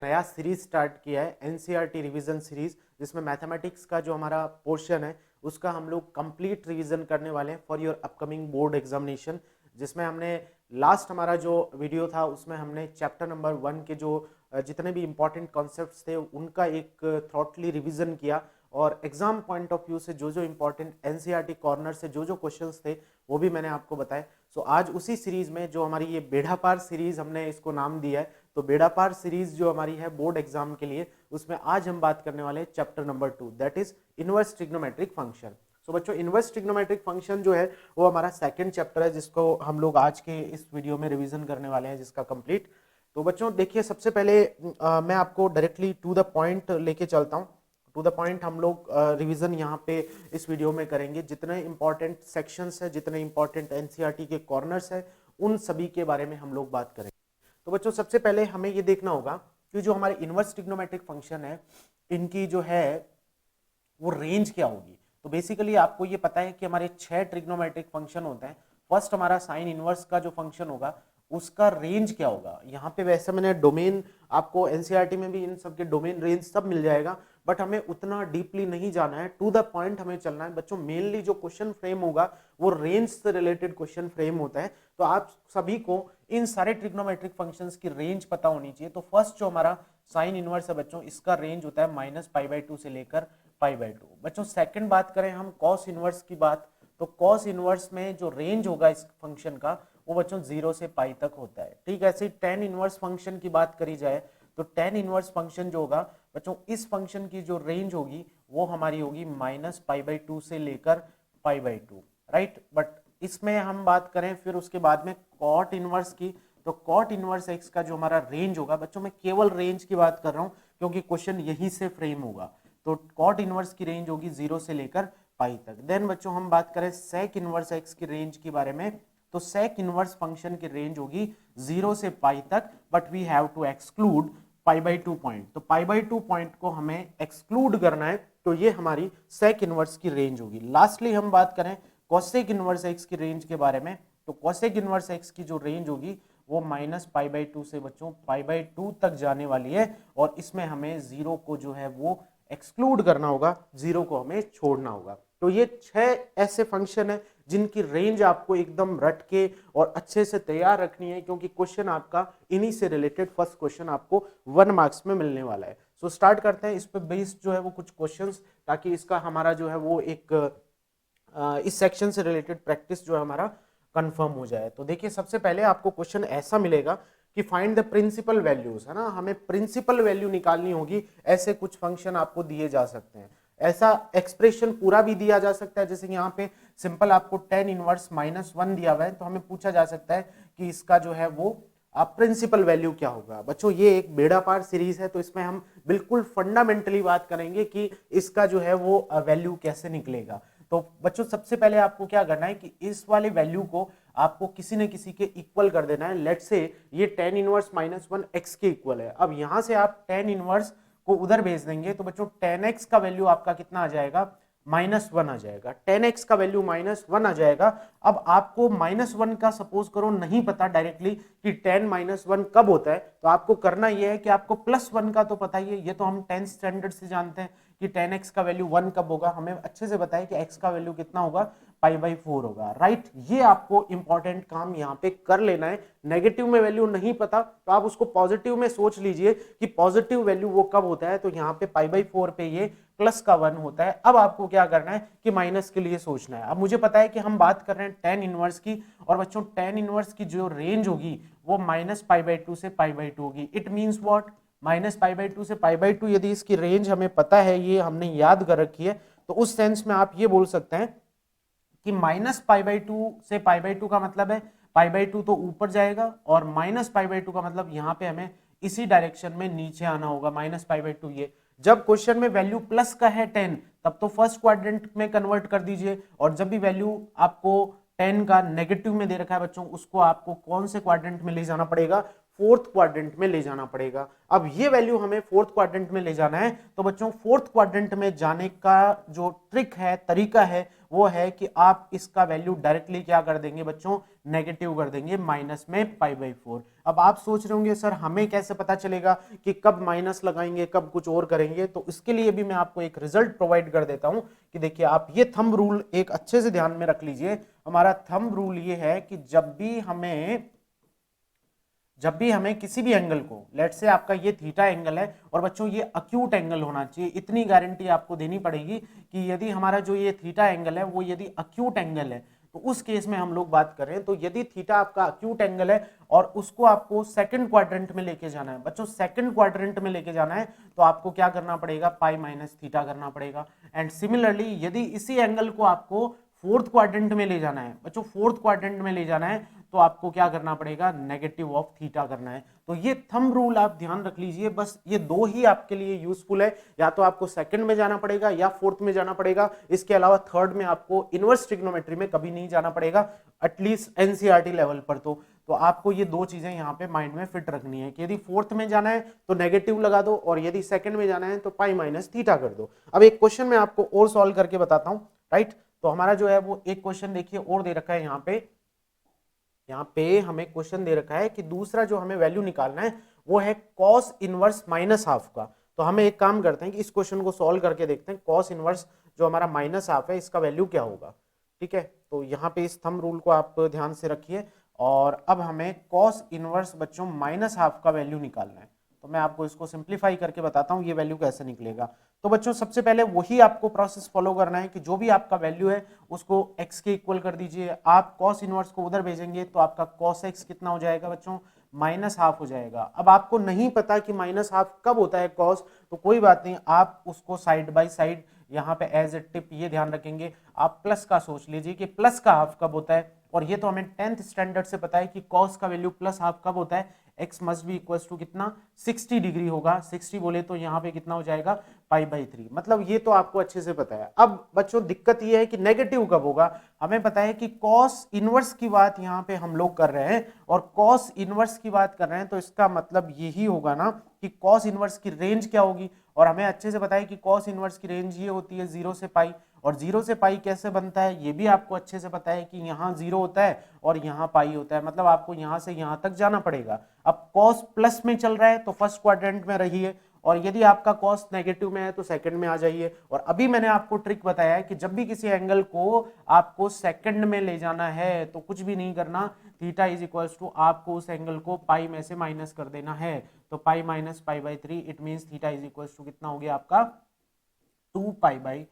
नया series start किया है एनसीईआरटी रिवीजन सीरीज, जिसमें मैथमेटिक्स का जो हमारा पोर्शन है उसका हम लोग कंप्लीट रिवीजन करने वाले हैं for your upcoming board examination. जिसमें हमने लास्ट हमारा जो वीडियो था उसमें हमने चैप्टर नंबर 1 के जो जितने भी इंपॉर्टेंट कॉन्सेप्ट्स थे उनका एक थॉटली रिवीजन किया, और एग्जाम पॉइंट ऑफ व्यू से जो जो इंपॉर्टेंट एनसीईआरटी कॉर्नर से जो जो क्वेश्चंस थे वो भी मैंने आपको बताए। सो आज उसी सीरीज में जो हमारी ये बेड़ा पार सीरीज हमने इसको नाम दिया है, तो बेड़ा पार सीरीज जो हमारी है बोर्ड एग्जाम के लिए, उसमें आज हम बात करने वाले हैं chapter number 2, that is inverse trigonometric function. So बच्चों, इनवर्स ट्रिग्नोमेट्रिक फंक्शन जो है वो हमारा सेकंड चैप्टर है, जिसको हम लोग आज के इस वीडियो में रिवीजन करने वाले हैं, जिसका कंप्लीट। तो बच्चों देखिए, सबसे पहले मैं आपको डायरेक्टली टू द पॉइंट लेके चलता हूँ। टू द पॉइंट हम लोग रिवीजन यहाँ पे इस वीडियो में करेंगे। जितने इंपॉर्टेंट सेक्शंस है, जितने इंपॉर्टेंट एनसीईआरटी के कॉर्नर्स है, उन सभी के बारे में हम लोग बात करेंगे। तो बच्चों सबसे पहले हमें ये देखना होगा कि जो हमारे इनवर्स ट्रिग्नोमेट्रिक फंक्शन है, इनकी जो है वो रेंज क्या होगी। तो बेसिकली आपको ये पता है कि हमारे 6 ट्रिग्नोमेट्रिक फंक्शन होते हैं। फर्स्ट हमारा साइन इनवर्स का जो फंक्शन होगा उसका रेंज क्या होगा। यहाँ पे वैसे मैंने डोमेन, आपको एनसीईआरटी में भी इन सब के डोमेन रेंज सब मिल जाएगा, बट हमें उतना डीपली नहीं जाना है, टू द पॉइंट हमें चलना है। बच्चों मेनली जो क्वेश्चन फ्रेम होगा वो रेंज से रिलेटेड क्वेश्चन फ्रेम होता है, तो आप सभी को इन सारे ट्रिग्नोमेट्रिक फंक्शंस की रेंज पता होनी चाहिए। तो फर्स्ट जो हमारा साइन इनवर्स है बच्चों, इसका रेंज होता है -π/2 से लेकर π/2। बच्चों सेकंड बात करें हम कॉस इनवर्स की बात, तो कॉस इनवर्स में जो रेंज होगा इस फंक्शन का वो बच्चों 0 से π तक होता है। ठीक है, ऐसे ही टेन इनवर्स फंक्शन की बात करी जाए तो टेन इनवर्स फंक्शन जो होगा बच्चों, इस फंक्शन की जो रेंज होगी वो हमारी होगी -π/2 से लेकर π/2, राइट। बट इसमें हम बात करें फिर उसके बाद में कॉट इनवर्स की, तो कॉट इनवर्स एक्स का जो हमारा रेंज होगा बच्चों, मैं केवल रेंज की बात कर रहा हूं क्योंकि क्वेश्चन यहीं से फ्रेम होगा। तो कॉट इनवर्स की रेंज होगी 0 से लेकर π तक। देन बच्चों हम बात करें सेक इनवर्स एक्स की रेंज के बारे में, तो सेक इनवर्स फंक्शन की रेंज होगी 0 से π तक, but we have to exclude π/2 point. तो π/2 पॉइंट को हमें एक्सक्लूड करना है, तो ये हमारी सेक इनवर्स की रेंज होगी। लास्टली हम बात करें कोसेक इनवर्स एक्स की रेंज के बारे में, तो कोसेक इनवर्स एक्स की जो रेंज होगी वो -π/2 से बच्चों π/2 तक जाने वाली है, और इसमें हमें 0 को जो है वो एक्सक्लूड करना होगा, 0 को हमें छोड़ना होगा। तो ये 6 ऐसे फंक्शन है जिनकी रेंज आपको एकदम रट के और अच्छे से तैयार रखनी है, क्योंकि क्वेश्चन आपका इन्हीं से रिलेटेड फर्स्ट क्वेश्चन आपको 1 मार्क्स में मिलने वाला है। सो स्टार्ट करते हैं इस पे बेस्ड जो है वो कुछ क्वेश्चंस, ताकि इसका हमारा जो है वो एक इस सेक्शन से रिलेटेड प्रैक्टिस जो है हमारा कंफर्म हो जाए। तो देखिए, सबसे पहले आपको क्वेश्चन ऐसा मिलेगा कि फाइंड द प्रिंसिपल वैल्यूज, है ना, हमें प्रिंसिपल वैल्यू निकालनी होगी। ऐसे कुछ फंक्शन आपको दिए जा सकते हैं, ऐसा एक्सप्रेशन पूरा भी दिया जा सकता है। जैसे यहाँ पे सिंपल आपको टेन इनवर्स -1 दिया हुआ है, तो हमें पूछा जा सकता है कि इसका जो है वो प्रिंसिपल वैल्यू क्या होगा। बच्चों ये एक बेड़ा पार सीरीज है, तो इसमें हम बिल्कुल फंडामेंटली बात करेंगे कि इसका जो है वो वैल्यू कैसे निकलेगा। तो बच्चों सबसे पहले आपको क्या करना है कि इस वाले वैल्यू को आपको किसी न किसी के इक्वल कर देना है। लेट्स से ये टेन इनवर्स -1 एक्स के इक्वल है। अब यहां से आप टेन इनवर्स को उधर भेज देंगे, तो बच्चों 10x का वैल्यू आपका कितना आ जाएगा, -1 आ जाएगा। 10x का वैल्यू -1 आ जाएगा। अब आपको -1 का सपोज करो नहीं पता डायरेक्टली कि 10 -1 कब होता है, तो आपको करना यह है कि आपको +1 का तो पता ही है, ये तो हम 10th स्टैंडर्ड से जानते हैं कि 10x का वैल्यू 1 कब होगा। हमें अच्छे से पता है कि x का वैल्यू कितना होगा, π/4 होगा, राइट। ये आपको इंपॉर्टेंट काम यहाँ पे कर लेना है। नेगेटिव में वैल्यू नहीं पता तो आप उसको पॉजिटिव में सोच लीजिए कि पॉजिटिव वैल्यू वो कब होता है, तो यहाँ पे π/4 पे ये +1 होता है। अब आपको क्या करना है कि माइनस के लिए सोचना है। अब मुझे पता है कि हम बात कर रहे हैं टेन इनवर्स की, और बच्चों टेन इनवर्स की जो रेंज होगी वो -π/2 से π/2 होगी। इट मीन्स व्हाट, -π/2 से π/2 यदि इसकी रेंज हमें पता है, ये हमने याद कर रखी है, तो उस सेंस में आप ये बोल सकते हैं कि -π/2 से π/2 का मतलब है π/2 तो ऊपर जाएगा, और -π/2 का मतलब यहाँ पे हमें इसी डायरेक्शन में नीचे आना होगा, -π/2। ये जब क्वेश्चन में वैल्यू प्लस का है 10, तब तो फर्स्ट क्वाड्रेंट में कन्वर्ट कर दीजिए, और जब भी वैल्यू आपको 10 का नेगेटिव में दे रखा है बच्चों, उसको आपको कौन से क्वाड्रेंट में ले जाना पड़ेगा, फोर्थ क्वाड्रेंट में ले जाना पड़ेगा। अब ये वैल्यू हमें फोर्थ क्वाड्रेंट में ले जाना है, तो बच्चों फोर्थ क्वाड्रेंट में जाने का जो ट्रिक है, तरीका है, वो है कि आप इसका वैल्यू डायरेक्टली क्या कर देंगे बच्चों, नेगेटिव कर देंगे, माइनस में π/4। अब आप सोच रहे होंगे सर हमें कैसे पता चलेगा कि कब माइनस लगाएंगे कब कुछ और करेंगे, तो इसके लिए भी मैं आपको एक रिजल्ट प्रोवाइड कर देता हूं कि देखिए आप ये थंब रूल एक अच्छे से ध्यान में रख लीजिए। हमारा थंब रूल ये है कि जब भी हमें किसी भी एंगल को, लेट से आपका ये थीटा एंगल है और बच्चों ये अक्यूट एंगल होना चाहिए, इतनी गारंटी आपको देनी पड़ेगी कि यदि हमारा जो ये थीटा एंगल है वो यदि अक्यूट एंगल है तो उस केस में हम लोग बात करें तो यदि थीटा आपका अक्यूट एंगल है और उसको आपको सेकंड क्वाड्रेंट में लेके जाना है, बच्चों सेकंड क्वाड्रेंट में लेके जाना है तो आपको क्या करना पड़ेगा, पाई माइनस थीटा करना पड़ेगा। एंड सिमिलरली यदि इसी एंगल को आपको फोर्थ क्वाड्रेंट में ले जाना है, बच्चों फोर्थ क्वाड्रेंट में ले जाना है तो आपको क्या करना पड़ेगा, नेगेटिव ऑफ थीटा करना है। तो ये थंब रूल आप ध्यान रख लीजिए, बस ये दो ही आपके लिए यूजफुल है, या तो आपको सेकंड में जाना पड़ेगा या फोर्थ में जाना पड़ेगा, इसके अलावा थर्ड में आपको इनवर्स ट्रिग्नोमेट्री में कभी नहीं जाना पड़ेगा, एटलीस्ट एनसीईआरटी लेवल पर। तो आपको ये दो चीजें यहाँ पे माइंड में फिट रखनी है कि यदि फोर्थ में जाना है तो नेगेटिव लगा दो और यदि सेकंड में जाना है तो पाई माइनस थीटा कर दो। अब एक क्वेश्चन मैं आपको और सॉल्व करके बताता हूँ, राइट। तो हमारा जो है वो एक क्वेश्चन देखिए और दे रखा है यहाँ पे हमें क्वेश्चन दे रखा है कि दूसरा जो हमें वैल्यू निकालना है वो है कॉस इनवर्स माइनस हाफ का। तो हमें एक काम करते हैं कि इस क्वेश्चन को सॉल्व करके देखते हैं, कॉस इनवर्स जो हमारा माइनस हाफ है इसका वैल्यू क्या होगा, ठीक है। तो यहाँ पे इस थंब रूल को आप ध्यान से रखिए और अब हमें कॉस इनवर्स बच्चों माइनस हाफ का वैल्यू निकालना है। तो मैं आपको इसको सिंप्लीफाई करके बताता हूँ ये वैल्यू कैसे निकलेगा। तो बच्चों सबसे पहले वही आपको प्रोसेस फॉलो करना है कि जो भी आपका वैल्यू है उसको x के इक्वल कर दीजिए। आप cos इनवर्स को उधर भेजेंगे तो आपका cos x कितना हो जाएगा बच्चों, माइनस हाफ हो जाएगा। अब आपको नहीं पता कि माइनस हाफ कब होता है cos, तो कोई बात नहीं, आप उसको साइड बाय साइड यहाँ पे एज ए टिप ये ध्यान रखेंगे, आप प्लस का सोच लीजिए कि प्लस का हाफ कब होता है। और ये तो हमें 10th स्टैंडर्ड से पता है कि cos का वैल्यू प्लस हाफ कब होता है, x must be equals to कितना, 60 डिग्री होगा। 60 बोले तो यहाँ पे कितना हो जाएगा, π/3। मतलब ये तो आपको अच्छे से पता है। अब बच्चों दिक्कत ये है कि नेगेटिव कब होगा, हमें पता है कि कॉस इनवर्स की बात यहाँ पे हम लोग कर रहे हैं और कॉस इनवर्स की बात कर रहे हैं तो इसका मतलब यही होगा ना कि कॉस इनवर्स की रेंज क्या होगी। और हमें अच्छे से पता है कि कॉस इनवर्स की रेंज ये होती है 0 से पाई, और 0 से पाई कैसे बनता है ये भी आपको अच्छे से पता है कि यहाँ 0 होता है और यहाँ पाई होता है, मतलब आपको यहाँ से यहाँ तक जाना पड़ेगा। अब कॉस प्लस में चल रहा है तो फर्स्ट क्वाड्रेंट में रहिए, और यदि आपका कॉस नेगेटिव में है तो सेकंड में आ जाइए। और अभी मैंने आपको ट्रिक बताया है कि जब भी किसी एंगल को आपको सेकंड में ले जाना है तो कुछ भी नहीं करना, थीटा इज इक्वल्स टू आपको उस एंगल को पाई में से माइनस कर देना है। तो pi minus π/3 it means theta is equals to कितना हो गया आपका 2π/3।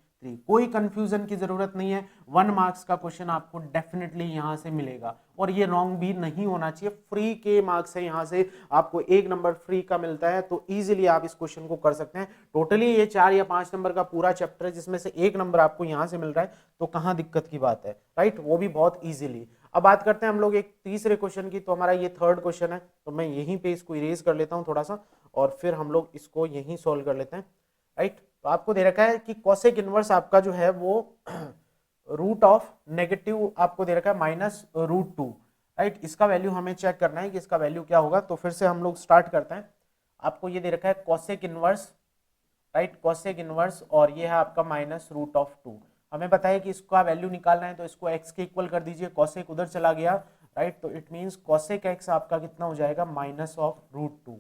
कोई कंफ्यूजन की जरूरत नहीं है, 1 मार्क्स का क्वेश्चन आपको डेफिनेटली यहां से मिलेगा और ये रॉन्ग भी नहीं होना चाहिए। फ्री के मार्क्स है, यहां से आपको 1 नंबर फ्री का मिलता है, तो इजीली आप इस क्वेश्चन को कर सकते हैं। टोटली ये 4 या 5 नंबर का पूरा चैप्टर है जिसमें से 1 नंबर आपको यहां से मिल रहा है, तो कहां दिक्कत की बात है, राइट, वो भी बहुत इजीली। अब बात करते हैं हम लोग एक तीसरे क्वेश्चन की। तो हमारा ये थर्ड क्वेश्चन है, तो मैं यहीं पे इसको इरेज कर लेता हूं थोड़ा सा और फिर हम लोग इसको यहीं सॉल्व कर लेते हैं, राइट। तो आपको दे रखा है कि कॉसेक इनवर्स आपका जो है वो रूट ऑफ नेगेटिव आपको दे रखा है -√2, राइट। इसका वैल्यू हमें चेक करना है कि इसका वैल्यू क्या होगा। तो फिर से हम लोग स्टार्ट करते हैं। आपको ये दे रखा है cosec inverse, right, cosec inverse, और ये है आपका -√2। हमें पता है कि इसका वैल्यू निकालना है तो इसको x के इक्वल कर दीजिए, कॉसेक उधर चला गया, राइट। तो इट मींस कॉसेक x आपका कितना हो जाएगा, -√2,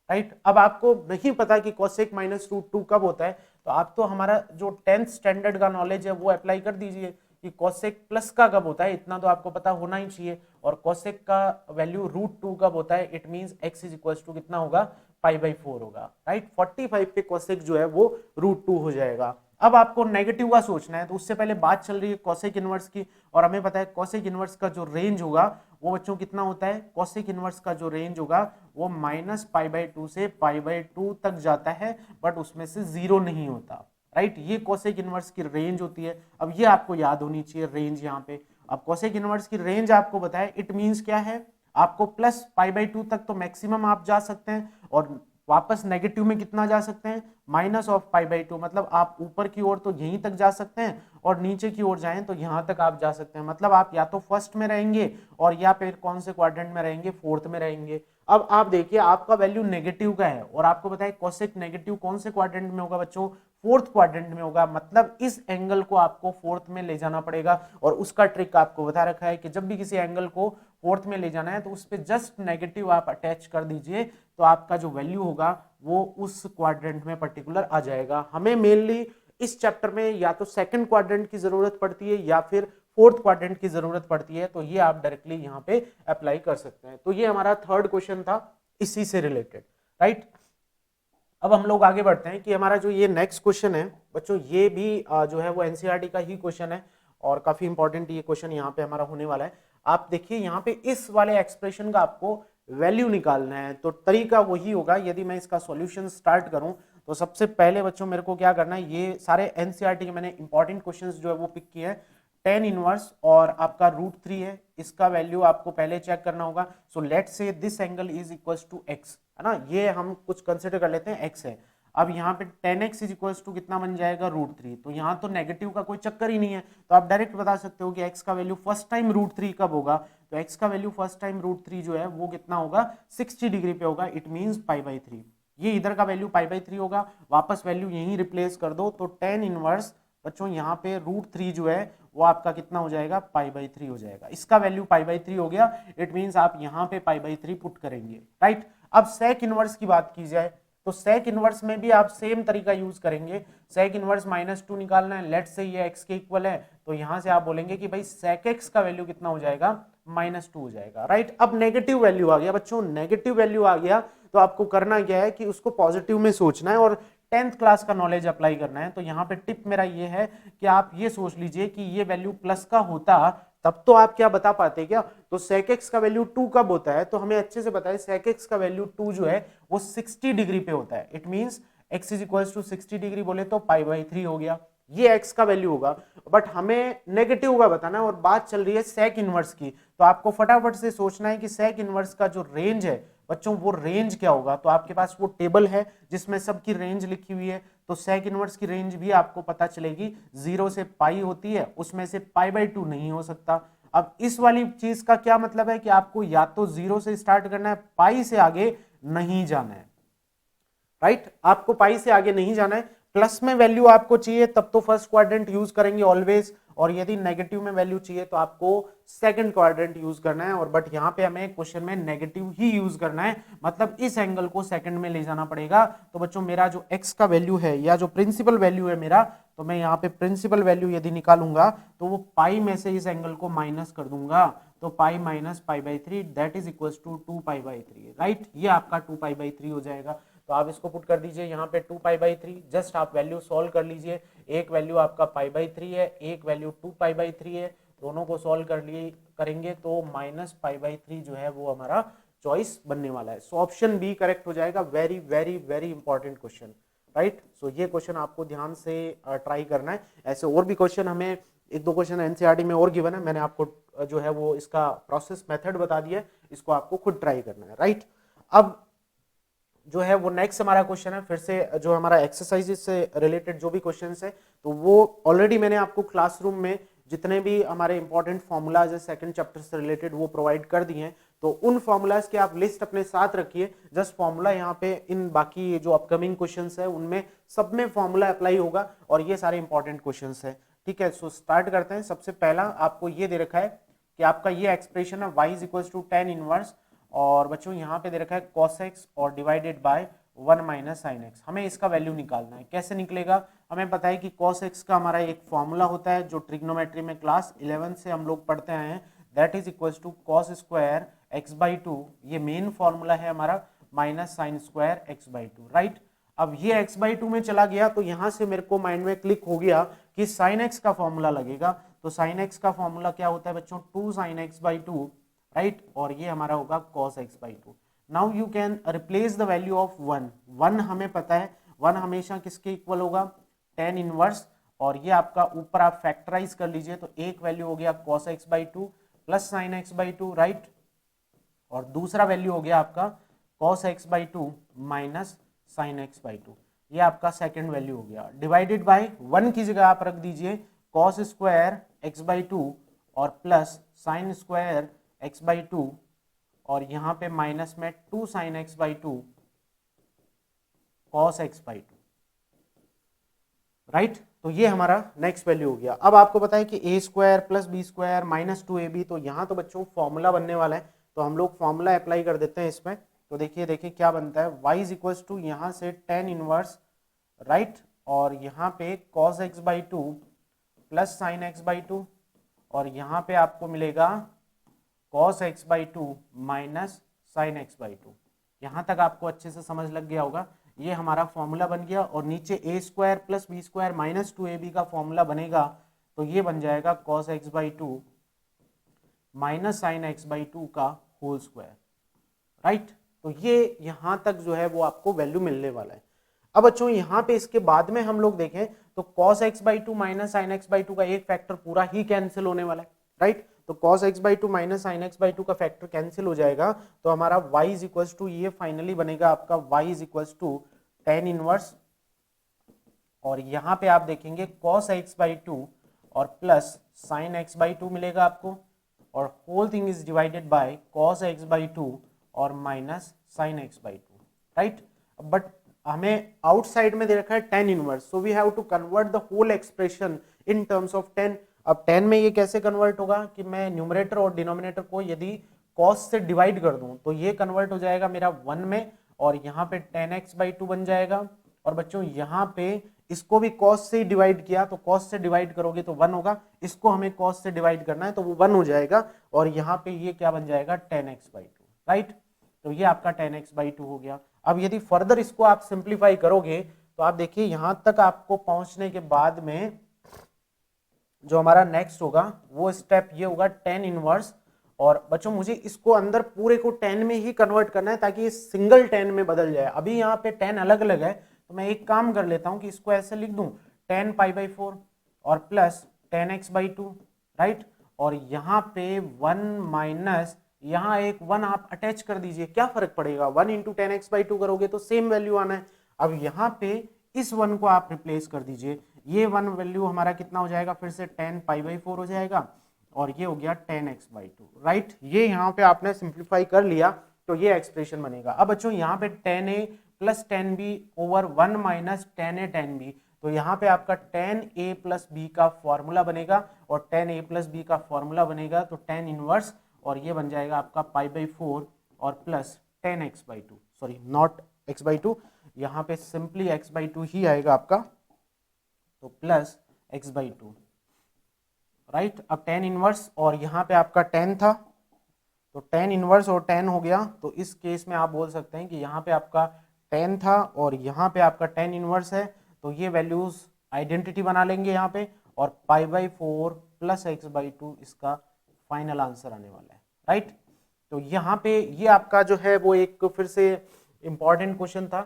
राइट। अब आपको नहीं पता कि कॉसेक -√2 कब होता है, तो आप तो हमारा जो 10th स्टैंडर्ड का नॉलेज है वो अप्लाई कर दीजिए कि कॉसेक प्लस का कब होता है, इतना तो आपको पता होना ही चाहिए। और कॉसेक का वैल्यू √2 कब होता है, it means x is equal to कितना होगा, π/4 होगा, राइट। 45 पे कॉसेक जो है वो √2 हो जाएगा। अब आपको नेगेटिव का सोचना है, तो उससे पहले बात चल रही है कॉसेक इनवर्स की, और हमें पता है कॉसेक इनवर्स का जो रेंज होगा वो बच्चों कितना होता है, कॉसेक इनवर्स का जो रेंज होगा वो -π/2 से π/2 तक जाता है, बट उसमें से 0 नहीं होता, राइट। ये कॉसेक इनवर्स की रेंज होती है। अब ये आपको याद होनी चाहिए रेंज यहाँ पे। अब कॉसेक इनवर्स की रेंज आपको बताए, इट मींस क्या है, आपको प्लस π/2 तक तो मैक्सिमम आप जा सकते हैं और वापस नेगेटिव में कितना जा सकते हैं, -π/2, मतलब आप ऊपर की ओर तो यहीं तक जा सकते हैं और नीचे की ओर जाएं तो यहां तक आप जा सकते हैं। मतलब आप या तो फर्स्ट में रहेंगे और या फिर कौन से क्वाड्रेंट में रहेंगे, फोर्थ में रहेंगे। अब आप देखिए आपका वैल्यू नेगेटिव का है और आपको पता है कॉसेक नेगेटिव कौन से क्वाड्रेंट में होगा बच्चों, फोर्थ क्वाड्रेंट में होगा, मतलब इस एंगल को आपको फोर्थ में ले जाना पड़ेगा। और उसका ट्रिक आपको बता रखा है कि जब भी किसी एंगल को फोर्थ में ले जाना है तो उस पर जस्ट नेगेटिव आप अटैच कर दीजिए, तो आपका जो वैल्यू होगा वो उस क्वाड्रेंट में पर्टिकुलर आ जाएगा। हमें मेनली इस चैप्टर में या तो सेकंड क्वाड्रेंट की जरूरत पड़ती है या फिर फोर्थ क्वाड्रेंट की जरूरत पड़ती है, तो ये आप डायरेक्टली यहाँ पे अप्लाई कर सकते हैं। तो ये हमारा थर्ड क्वेश्चन था इसी से रिलेटेड, राइट। अब हम लोग आगे बढ़ते हैं कि हमारा जो ये नेक्स्ट क्वेश्चन है बच्चों, ये भी जो है वो एनसीईआरटी का ही क्वेश्चन है और काफी इंपॉर्टेंट ये क्वेश्चन यहाँ पे हमारा होने वाला है। आप देखिए यहाँ पे इस वाले एक्सप्रेशन का आपको वैल्यू निकालना है, तो तरीका वही होगा। यदि मैं इसका सॉल्यूशन स्टार्ट करूं तो सबसे पहले बच्चों मेरे को क्या करना है, ये सारे एनसीईआरटी के मैंने इंपॉर्टेंट क्वेश्चंस जो है वो पिक किए हैं। टेन इनवर्स और आपका √3 है, इसका वैल्यू आपको पहले चेक करना होगा। So let's say this angle is equals to x, है ना, ये हम कुछ कंसिडर कर लेते हैं x है। अब यहाँ पे 10x इज इक्वल्स टू कितना बन जाएगा √3, तो यहाँ तो नेगेटिव का कोई चक्कर ही नहीं है, तो आप डायरेक्ट बता सकते हो कि x का वैल्यू फर्स्ट टाइम √3 कब होगा, तो x का वैल्यू फर्स्ट टाइम √3 जो है वो कितना होगा 60 डिग्री पे होगा, इट मींस π/3। ये इधर का वैल्यू π/3 होगा, वापस वैल्यू यहीं रिप्लेस कर दो, तो 10 इनवर्स बच्चों यहाँ पे √3 जो है वो आपका कितना हो जाएगा π/3 हो जाएगा। इसका वैल्यू π/3 हो गया, इट मींस आप यहाँ पे π/3 पुट करेंगे, राइट। अब सेक इनवर्स की बात की जाए तो सेक इनवर्स में भी आप सेम तरीका यूज करेंगे। सेक इनवर्स -2 निकालना है, लेट्स से ये x के इक्वल है, तो यहां से आप बोलेंगे कि भाई सेक x का वैल्यू कितना हो जाएगा -2 हो जाएगा, राइट। अब नेगेटिव वैल्यू आ गया बच्चों, नेगेटिव वैल्यू आ गया तो आपको करना क्या है कि उसको पॉजिटिव में सोचना है और 10th क्लास का नॉलेज अप्लाई करना है। तो यहाँ पे टिप मेरा ये है कि आप ये सोच लीजिए कि ये वैल्यू प्लस का होता तब तो आप क्या बता पाते क्या, तो sec x का वैल्यू 2 कब होता है, तो हमें अच्छे से पता है sec x का वैल्यू 2 जो है वो 60 डिग्री पे होता है। It means x is equals to 60 degree बोले तो π/3 हो गया, ये x का वैल्यू होगा। बट हमें नेगेटिव का बताना है और बात चल रही है sec इनवर्स की, तो आपको फटाफट से सोचना है कि sec इनवर्स का जो रेंज है बच्चों वो रेंज क्या होगा। तो आपके पास वो टेबल है जिसमें सबकी रेंज लिखी हुई है, तो sec इनवर्स की रेंज भी आपको पता चलेगी, 0 से पाई होती है, उसमें से π/2 नहीं हो सकता। अब इस वाली चीज का क्या मतलब है कि आपको या तो 0 से स्टार्ट करना है, पाई से आगे नहीं जाना है, राइट। आपको पाई से आगे नहीं जाना है, प्लस में वैल्यू आपको चाहिए तब तो फर्स्ट क्वाड्रेंट यूज करेंगे ऑलवेज, और यदि नेगेटिव में वैल्यू चाहिए तो आपको सेकंड क्वाड्रेंट यूज करना है। और बट यहाँ पे हमें क्वेश्चन में नेगेटिव ही यूज करना है, मतलब इस एंगल को सेकंड में ले जाना पड़ेगा। तो बच्चों मेरा जो x का वैल्यू है या जो प्रिंसिपल वैल्यू है मेरा, तो मैं यहाँ पे प्रिंसिपल वैल्यू यदि निकालूंगा तो वो पाई में से इस एंगल को माइनस कर दूंगा, तो pi minus π/3 that is equals to 2π/3, right. ये आपका 2π/3 हो जाएगा। तो आप इसको पुट कर दीजिए यहाँ पे 2π/3, जस्ट आप वैल्यू सॉल्व कर लीजिए। एक वैल्यू आपका π/3 है, एक वैल्यू 2π/3 है, दोनों को सॉल्व कर लिए करेंगे तो -π/3 जो है वो हमारा चॉइस बनने वाला है। सो ऑप्शन बी करेक्ट हो जाएगा। Very very very important question, right. So ये क्वेश्चन आपको ध्यान से ट्राई करना है। ऐसे और भी क्वेश्चन हमें एक दो क्वेश्चन एनसीईआरटी में और गिवन है, मैंने आपको जो है वो इसका प्रोसेस मेथड बता दिया है, इसको आपको खुद ट्राई करना है, राइट। अब जो है वो नेक्स्ट हमारा क्वेश्चन है, फिर से जो हमारा एक्सरसाइजेस से रिलेटेड जो भी क्वेश्चंस है तो वो ऑलरेडी मैंने आपको क्लासरूम में जितने भी हमारे इंपॉर्टेंट फॉर्मूलाज है सेकंड चैप्टर से रिलेटेड वो प्रोवाइड कर दिए हैं। तो उन फॉर्मूलाज के आप लिस्ट अपने साथ रखिए, जस्ट फॉर्मूला यहाँ पे इन बाकी जो अपकमिंग क्वेश्चंस है उनमें सब में फॉर्मूला अप्लाई होगा और ये सारे इंपॉर्टेंट क्वेश्चंस है, ठीक है। सो स्टार्ट करते हैं। सबसे पहला आपको ये दे रखा है कि आपका ये एक्सप्रेशन है y इक्वल्स टू 10 इनवर्स, और बच्चों यहाँ पे दे रखा है cos x और divided by 1 minus sine x. हमें इसका वैल्यू निकालना है, कैसे निकलेगा, हमें पता है कि cos x का हमारा एक फॉर्मूला होता है जो ट्रिग्नोमेट्री में क्लास 11 से हम लोग पढ़ते आए हैं, that is equals to cos square x/2, ये मेन फॉर्मूला है हमारा, minus sine square x/2, right. अब ये x/2 में चला गया तो यहां से मेरे को माइंड में क्लिक हो गया कि sin x का फॉर्मूला लगेगा, तो sin x का फॉर्मूला क्या होता है बच्चों 2 sin x/2, राइट, और ये हमारा होगा cos x/2। Now you can replace the value of 1 हमें पता है 1 हमेशा किसके इक्वल होगा 10 इनवर्स, और ये आपका ऊपर आप फैक्टराइज कर लीजिए तो एक वैल्यू हो गया cos x/2 plus sin x/2, right, और दूसरा वैल्यू हो गया आपका cos x/2 minus sin x/2, ये आपका सेकंड वैल्यू हो गया। डिवाइडेड बाय 1 की जगह आप रख दीजिए cos स्क्वायर x/2 और प्लस sin स्क्वायर x/2, और यहाँ पे माइनस में 2 sin x/2 cos x/2, right. तो ये हमारा नेक्स्ट वैल्यू हो गया। अब आपको पता है कि a square plus b square minus 2ab, तो यहाँ तो बच्चों फॉर्मूला बनने वाला है, तो हम लोग फॉर्मूला अप्लाई कर देते हैं इसमें। तो देखिए क्या बनता है, y इज इक्वल टू यहाँ से tan इनवर्स, राइट, और यहाँ पे cos x by two plus sine x by two, और यहाँ पे आपको मिलेगा cos x by two minus sine x by to. यहाँ तक आपको अच्छे से समझ लग गया होगा। ये हमारा फॉर्मूला बन गया, और नीचे a square plus b square minus 2ab का फॉर्मूला बनेगा, तो ये बन जाएगा cos x by two minus sine x by two का होल स्क्वायर, राइट। तो ये यहाँ तक जो है वो आपको वैल्यू मिलने वाला है। अब बच्चों यहाँ पे इसके बाद में हम लोग देखें तो cos x by two minus sine x by two का एक फैक्टर पूरा ही कैंसिल होने वाला है, राइट। तो cos x by two minus sine x by two का फैक्टर कैंसिल हो जाएगा, तो हमारा y इज इक्वल टू ये फाइनली बनेगा आपका y is equal to tan inverse, और यहाँ पे आप देखेंगे cos x बाई टू और plus sine x by two मिलेगा आपको, और whole thing is divided by cos x by two और minus sine x by two, right. But हमें आउटसाइड में दे रखा है tan inverse, so we have to convert the whole expression in terms of tan। अब 10 में ये कैसे convert होगा कि मैं न्यूमरेटर और डिनोमिनेटर को यदि cos से डिवाइड कर दूं तो ये कन्वर्ट हो जाएगा मेरा 1 में, और यहाँ पे tan x बाई टू बन जाएगा। और बच्चों यहाँ पे इसको भी cos से डिवाइड किया, तो cos से डिवाइड करोगे तो 1 होगा, इसको हमें cos से डिवाइड करना है तो वो 1 हो जाएगा, और यहाँ पे ये क्या बन जाएगा tan x by two, right. तो ये आपका tan x बाई टू हो गया। अब यदि फर्दर इसको आप सिंप्लीफाई करोगे तो आप देखिए यहाँ तक आपको पहुंचने के बाद में जो हमारा नेक्स्ट होगा वो स्टेप ये होगा tan इनवर्स। और बच्चों मुझे इसको अंदर पूरे को tan में ही कन्वर्ट करना है ताकि ये सिंगल tan में बदल जाए। अभी यहाँ पे tan अलग अलग है, तो मैं एक काम कर लेता हूँ कि इसको ऐसे लिख दूं tan पाई बाई 4 और plus tan x by two, right. और यहाँ पे 1 माइनस यहाँ एक 1 आप अटैच कर दीजिए, क्या फर्क पड़ेगा, 1 into ten x by to करोगे तो सेम वैल्यू आना है। अब यहाँ पे इस 1 को आप रिप्लेस कर दीजिए, ये 1 वैल्यू हमारा कितना हो जाएगा, फिर से tan पाई बाई 4 हो जाएगा, और ये हो गया tan x by two, right. ये यहाँ पे आपने सिंप्लीफाई कर लिया तो ये एक्सप्रेशन बनेगा। अब बच्चों यहाँ पे tan a plus tan b over 1 minus tan a tan b, तो यहाँ पे आपका tan a प्लस b का फॉर्मूला बनेगा, और tan a प्लस b का फॉर्मूला बनेगा तो tan इनवर्स, और ये बन जाएगा आपका पाई बाई 4 और plus tan x by to, sorry not x by to, यहाँ पे सिंपली x बाई टू ही आएगा आपका, तो plus x by two, right. अब tan इनवर्स और यहाँ पे आपका tan था, तो tan इनवर्स और tan हो गया, तो इस केस में आप बोल सकते हैं कि यहाँ पे आपका tan था और यहाँ पे आपका tan इनवर्स है, तो ये वैल्यूज आइडेंटिटी बना लेंगे यहाँ पे, और पाई by 4 plus x by to इसका फाइनल आंसर आने वाला है, राइट। तो यहाँ पे ये आपका जो है वो एक फिर से इंपॉर्टेंट क्वेश्चन था,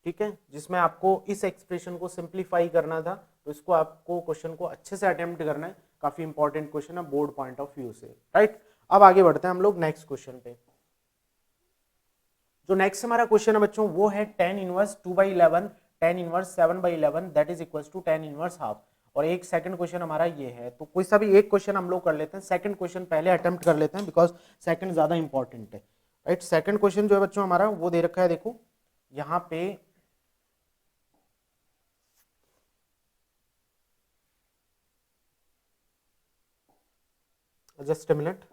ठीक है, जिसमें आपको इस एक्सप्रेशन को सिंप्लीफाई करना था, तो इसको आपको क्वेश्चन को अच्छे से अटेम्प्ट करना है, काफी इंपॉर्टेंट क्वेश्चन है बोर्ड पॉइंट ऑफ व्यू से, राइट। अब आगे बढ़ते हैं हम लोग नेक्स्ट क्वेश्चन पे। जो नेक्स्ट हमारा क्वेश्चन है बच्चों वो है tan inverse 2/11 tan inverse 7/11 that is equals to tan inverse half, और एक सेकंड क्वेश्चन हमारा ये है, तो कोई सा भी एक क्वेश्चन हम लोग कर लेते हैं, सेकंड क्वेश्चन पहले अटेम्प्ट कर लेते हैं बिकॉज सेकंड ज्यादा इंपॉर्टेंट है, राइट। सेकंड क्वेश्चन जो है बच्चों हमारा वो दे रखा है, देखो यहाँ पे जस्ट अ मिनट,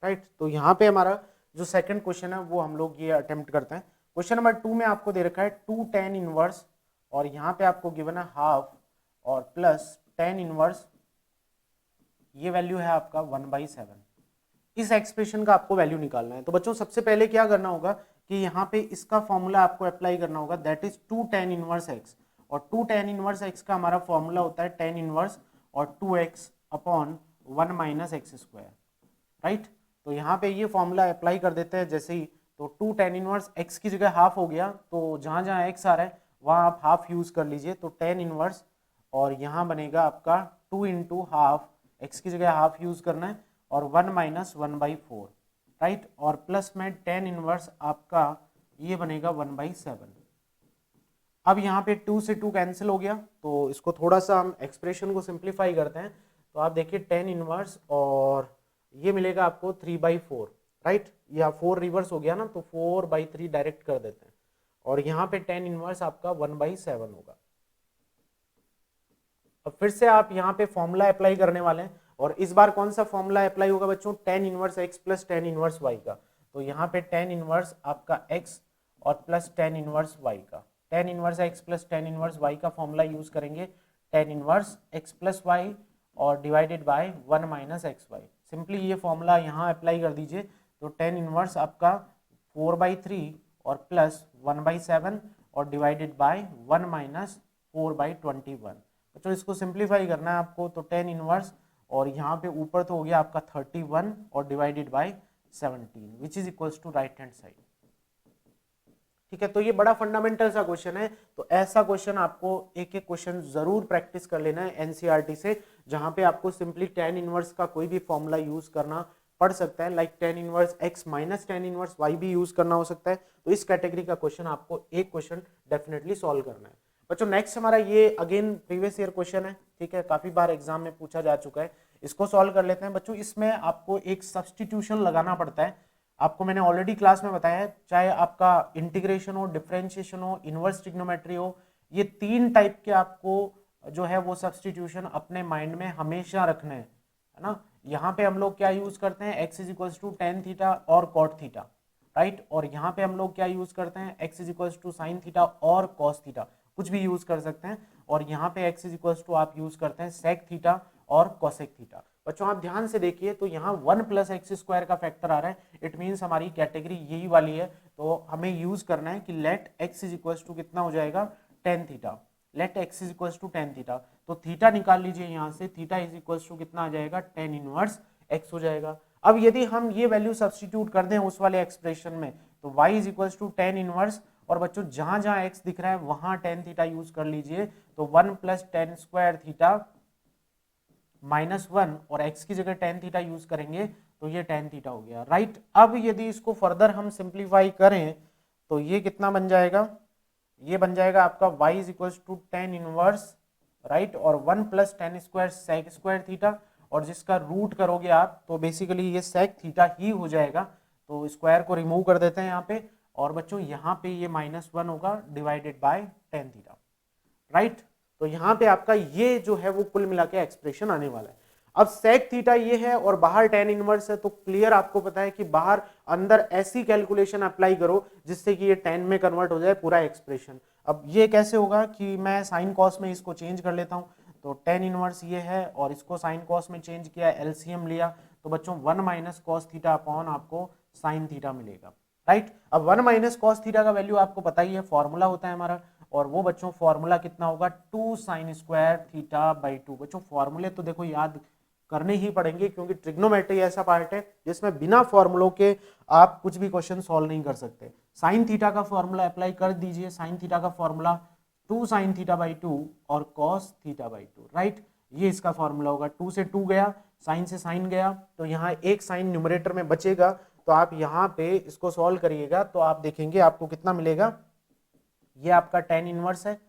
राइट। तो यहाँ पे हमारा जो सेकंड क्वेश्चन है वो हम लोग ये अटेम्प्ट करते हैं। क्वेश्चन नंबर 2 में आपको दे रखा है 2 tan इनवर्स, और यहाँ पे आपको गिवन है हाफ और प्लस tan इनवर्स, ये वैल्यू है आपका 1/7। इस एक्सप्रेशन का आपको वैल्यू निकालना है। तो बच्चों सबसे पहले क्या करना होगा कि यहाँ पे इसका फॉर्मूला आपको अप्लाई करना होगा, that is 2 tan inverse x, और 2 tan इनवर्स x का हमारा फॉर्मूला होता है tan इनवर्स और 2x upon 1 minus X square, right. तो यहाँ पे ये फॉर्मूला अप्लाई कर देते हैं जैसे ही, तो 2 tan इनवर्स x की जगह हाफ हो गया, तो जहाँ जहाँ x आ रहा है वहाँ आप हाफ यूज कर लीजिए, तो tan इनवर्स और यहाँ बनेगा आपका 2 इंटू हाफ, x की जगह हाफ यूज करना है और 1 माइनस 1/4, राइट, और प्लस में tan इनवर्स आपका ये बनेगा 1/7। अब यहाँ पे 2 से 2 कैंसिल हो गया, तो इसको थोड़ा सा हम एक्सप्रेशन को सिंप्लीफाई करते हैं, तो आप देखिए tan इनवर्स और ये मिलेगा आपको 3/4, राइट, या 4 रिवर्स हो गया ना, तो 4/3 डायरेक्ट कर देते हैं और यहाँ पे tan इनवर्स आपका 1/7 होगा। अब फिर से आप यहाँ पे फॉर्मूला अप्लाई करने वाले हैं और इस बार कौन सा फॉर्मूला अप्लाई होगा बच्चों, tan inverse x plus tan inverse y का, तो यहाँ पे tan इनवर्स आपका x और प्लस tan इनवर्स y का, tan inverse x plus tan inverse y का फॉर्मूला यूज करेंगे, tan inverse x plus y और divided by 1 minus X Y. Simply ये फॉर्मूला यहाँ अप्लाई कर दीजिए, तो tan इनवर्स आपका 4/3 और प्लस 1/7 और डिवाइडेड बाय 1 माइनस 4/21। बच्चों इसको सिंप्लीफाई करना है आपको, तो tan इनवर्स और यहाँ पे ऊपर तो हो गया आपका 31 और divided by 17 which is equals to right hand side. ठीक है, तो ये बड़ा फंडामेंटल सा क्वेश्चन है, तो ऐसा क्वेश्चन आपको एक एक क्वेश्चन जरूर प्रैक्टिस कर लेना है एनसीईआरटी से, जहां पे आपको सिंपली tan इनवर्स का कोई भी फॉर्मूला यूज करना पड़ सकता है, like tan inverse x minus tan inverse y भी यूज करना हो सकता है। तो इस कैटेगरी का क्वेश्चन आपको एक क्वेश्चन डेफिनेटली सॉल्व करना है। बच्चों नेक्स्ट हमारा ये अगेन प्रीवियस ईयर क्वेश्चन है, ठीक है, काफी बार एग्जाम में पूछा जा चुका है, इसको सॉल्व कर लेते हैं। बच्चों इसमें आपको एक सब्सटीट्यूशन लगाना पड़ता है, आपको मैंने ऑलरेडी क्लास में बताया है, चाहे आपका इंटीग्रेशन हो, डिफरेंशिएशन हो, इनवर्स ट्रिग्नोमेट्री हो, ये 3 टाइप के आपको जो है वो सब्सटीट्यूशन अपने माइंड में हमेशा रखने हैं, है ना। यहाँ पे हम लोग क्या यूज करते हैं, x is equals to tan theta और कॉट थीटा, राइट, और यहाँ पे हम लोग क्या यूज करते हैं, x is equals to sine theta और कॉस थीटा, कुछ भी यूज कर सकते हैं, और यहाँ पे x इज इक्वल्स टू आप यूज करते हैं सेक थीटा और कोसेक थीटा। बच्चों आप ध्यान से देखिए, तो यहाँ 1 प्लस एक्स स्क्वायर का फैक्टर आ रहा है, इट मीन्स हमारी कैटेगरी यही वाली है, तो हमें यूज करना है कि let x is equals to कितना हो जाएगा, tan theta, let x is equals to tan theta, तो थीटा निकाल लीजिए यहाँ से, थीटा इज इक्वल्स टू कितना आ जाएगा, टेन इनवर्स x हो जाएगा। अब यदि हम ये वैल्यू सब्स्टिट्यूट कर दें उस वाले एक्सप्रेशन में, तो y is equals to tan inverse, और बच्चों जहां जहां x दिख रहा है वहां टेन थीटा यूज कर लीजिए, तो 1 प्लस टेन स्क्वायर थीटा -1 और x की जगह टेन थीटा यूज करेंगे तो ये टेन थीटा हो गया, राइट। अब यदि इसको फर्दर हम सिंप्लीफाई करें तो ये कितना बन जाएगा, ये बन जाएगा आपका y is equals to tan inverse, right, और 1 plus tan square sec square theta, और जिसका रूट करोगे आप तो बेसिकली ये सेक थीटा ही हो जाएगा, तो स्क्वायर को रिमूव कर देते हैं यहाँ पे, और बच्चों यहाँ पे ये -1 होगा divided by tan theta, right. तो यहाँ पे आपका ये जो है वो कुल मिला के एक्सप्रेशन आने वाला है। अब सेक थीटा ये है और बाहर टेन इनवर्स है, तो क्लियर आपको पता है कि बाहर अंदर ऐसी कैलकुलेशन अप्लाई करो जिससे कि ये टेन में कन्वर्ट हो जाए पूरा एक्सप्रेशन। अब ये कैसे होगा कि मैं साइन कॉस में इसको चेंज कर लेता हूँ, तो टेन इनवर्स ये है और इसको साइन कॉस में चेंज किया, एलसीएम लिया, तो बच्चों 1 माइनस कॉस थीटा अपॉन आपको साइन थीटा मिलेगा, राइट। अब 1 माइनस कॉस थीटा का वैल्यू आपको पता ही है, फॉर्मूला होता है हमारा, और वो बच्चों फॉर्मूला कितना होगा, 2 साइन स्क्वायर थीटा बाई 2। बच्चों फॉर्मूले तो देखो याद करने ही पड़ेंगे, क्योंकि ट्रिग्नोमेट्री ऐसा पार्ट है जिसमें बिना फॉर्मूलों के आप कुछ भी क्वेश्चन सॉल्व नहीं कर सकते। साइन थीटा का फॉर्मूला अप्लाई कर दीजिए, साइन थीटा का फॉर्मूला 2 साइन थीटा बाई 2 और कॉस थीटा बाई 2, राइट, ये इसका फॉर्मूला होगा। 2 से 2 गया, साइन से साइन गया, तो यहाँ एक साइन न्यूमरेटर में बचेगा, तो आप यहाँ पे इसको सॉल्व करिएगा तो आप देखेंगे आपको कितना मिलेगा, ये आपका टेन इनवर्स है,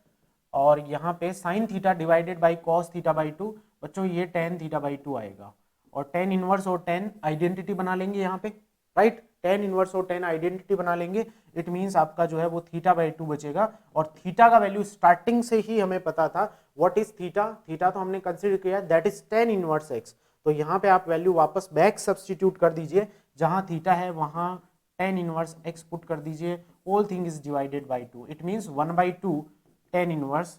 और यहाँ पे sine theta divided by cos theta by 2, बच्चों ये टेन थीटा बाई 2 आएगा, और टेन इनवर्स और टेन आइडेंटिटी बना लेंगे यहाँ पे, राइट, टेन इनवर्स और टेन आइडेंटिटी बना लेंगे, इट मींस आपका जो है वो थीटा बाई 2 बचेगा, और थीटा का वैल्यू स्टार्टिंग से ही हमें पता था, व्हाट इज थीटा, थीटा तो हमने कंसीडर किया that is ten inverse x, तो यहाँ पे आप वैल्यू वापस बैक सब्स्टिट्यूट कर दीजिए, जहां थीटा है वहां टेन इनवर्स एक्स पुट कर दीजिए, whole thing is divided by 2, it means 1/2 tan inverse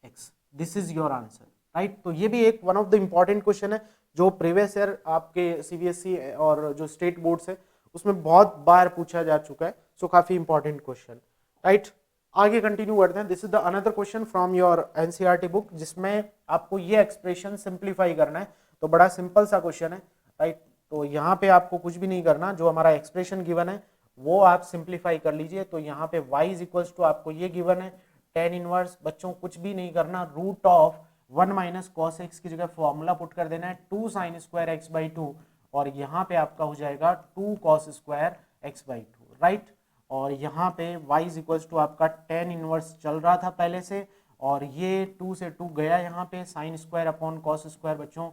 X, this is your answer, right. तो ये भी एक one of the important question है जो प्रीवियस ईयर आपके सीबीएसई और जो स्टेट बोर्ड्स है उसमें बहुत बार पूछा जा चुका है, सो काफी इंपॉर्टेंट क्वेश्चन, राइट। आगे कंटिन्यू करते हैं। This is the another question from your NCERT book, जिसमें आपको ये एक्सप्रेशन सिंप्लीफाई करना है। तो बड़ा सिंपल सा क्वेश्चन है, राइट। तो यहाँ पे आपको कुछ भी नहीं करना, जो हमारा एक्सप्रेशन गिवन है वो आप सिंप्लीफाई कर लीजिए। तो यहाँ पे y इज इक्वल्स टू आपको ये गिवन है tan इनवर्स, बच्चों कुछ भी नहीं करना, root of 1 minus cos X की जगह फॉर्मूला पुट कर देना है 2 साइन स्क्वायर एक्स बाई 2, और यहाँ पे आपका हो जाएगा 2 cos square x by 2, right. और यहाँ पे y इज इक्वल्स टू आपका tan इनवर्स चल रहा था पहले से, और ये 2 से 2 गया, यहाँ पे sine square upon cos square बच्चों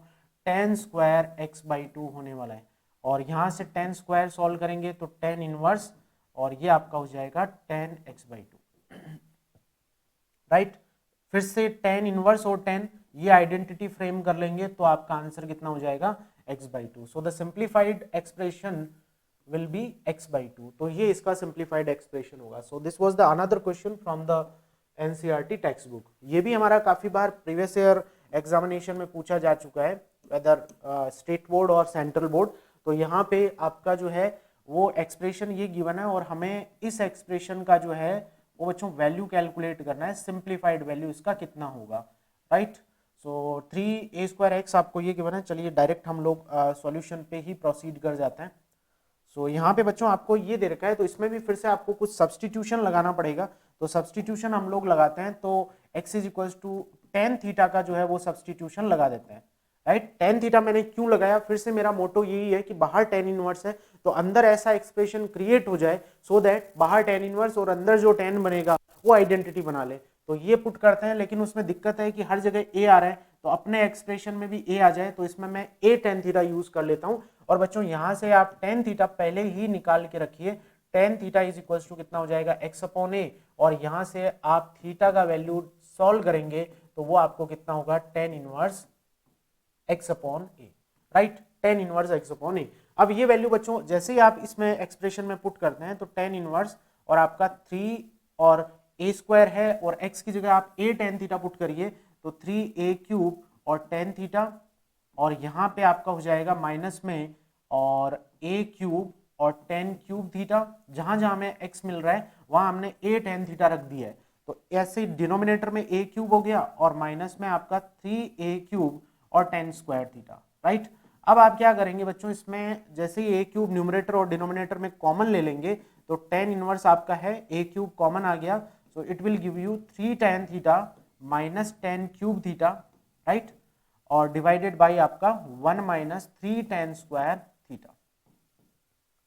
tan स्क्वायर एक्स बाई 2 होने वाला है। और यहाँ से tan स्क्वायर सॉल्व करेंगे तो tan इनवर्स, और ये आपका हो जाएगा tan x बाई 2, राइट। फिर से tan इनवर्स और tan ये आइडेंटिटी फ्रेम कर लेंगे तो आपका आंसर कितना हो जाएगा x by 2। So the simplified expression will be x by 2। तो ये इसका सिंप्लीफाइड एक्सप्रेशन होगा। So this was the another question from the NCERT text book. ये भी हमारा काफी बार प्रीवियस ईयर एग्जामिनेशन में पूछा जा चुका है, वेदर स्टेट बोर्ड और सेंट्रल बोर्ड। तो यहाँ पे आपका जो है वो एक्सप्रेशन ये गिवन है, और हमें इस एक्सप्रेशन का जो है वो बच्चों वैल्यू कैलकुलेट करना है, सिंप्लीफाइड वैल्यू इसका कितना होगा, राइट। सो 3a² आपको ये गिवन है। चलिए डायरेक्ट हम लोग सॉल्यूशन पे ही प्रोसीड कर जाते हैं। सो यहाँ पे बच्चों आपको ये दे रखा है, तो इसमें भी फिर से आपको कुछ सब्सटीट्यूशन लगाना पड़ेगा। तो सब्सटीट्यूशन हम लोग लगाते हैं, तो x is equals to tan theta का जो है वो सब्सटीट्यूशन लगा देते हैं, राइट। tan थीटा मैंने क्यों लगाया, फिर से मेरा मोटो यही है कि बाहर tan इनवर्स है तो अंदर ऐसा एक्सप्रेशन क्रिएट हो जाए सो दैट बाहर tan इनवर्स और अंदर जो tan बनेगा वो आइडेंटिटी बना ले। तो ये पुट करते हैं, लेकिन उसमें दिक्कत है कि हर जगह a आ रहा है, तो अपने एक्सप्रेशन में भी a आ जाए, तो इसमें मैं a tan थीटा यूज कर लेता हूं। और बच्चों यहां से आप tan थीटा पहले ही निकाल के रखिए, tan theta is equals to कितना हो जाएगा x अपॉन a, और यहां से आप थीटा का वैल्यू सॉल्व करेंगे तो वो आपको कितना होगा tan inverse x upon a, right, tan inverse x upon a। अब ये वैल्यू बच्चों जैसे ही आप इसमें एक्सप्रेशन में पुट करते हैं तो tan इनवर्स और आपका 3 और a स्क्वायर है, और x की जगह आप a tan थीटा पुट करिए तो 3a क्यूब और tan थीटा, और यहाँ पे आपका हो जाएगा माइनस में और a क्यूब और tan क्यूब थीटा, जहां जहां हमें x मिल रहा है वहां हमने a tan थीटा रख दिया है। तो ऐसे डिनोमिनेटर में a क्यूब हो गया और माइनस में आपका 3a क्यूब और tan स्क्वायर थीटा, राइट। अब आप क्या करेंगे बच्चों, इसमें जैसे ही a क्यूब न्यूमरेटर और डिनोमिनेटर में कॉमन ले लेंगे तो tan इनवर्स आपका है a क्यूब कॉमन आ गया, so it will give you 3 tan theta minus tan cube theta, right, और डिवाइडेड बाय आपका 1 माइनस 3 tan स्क्वायर थीटा।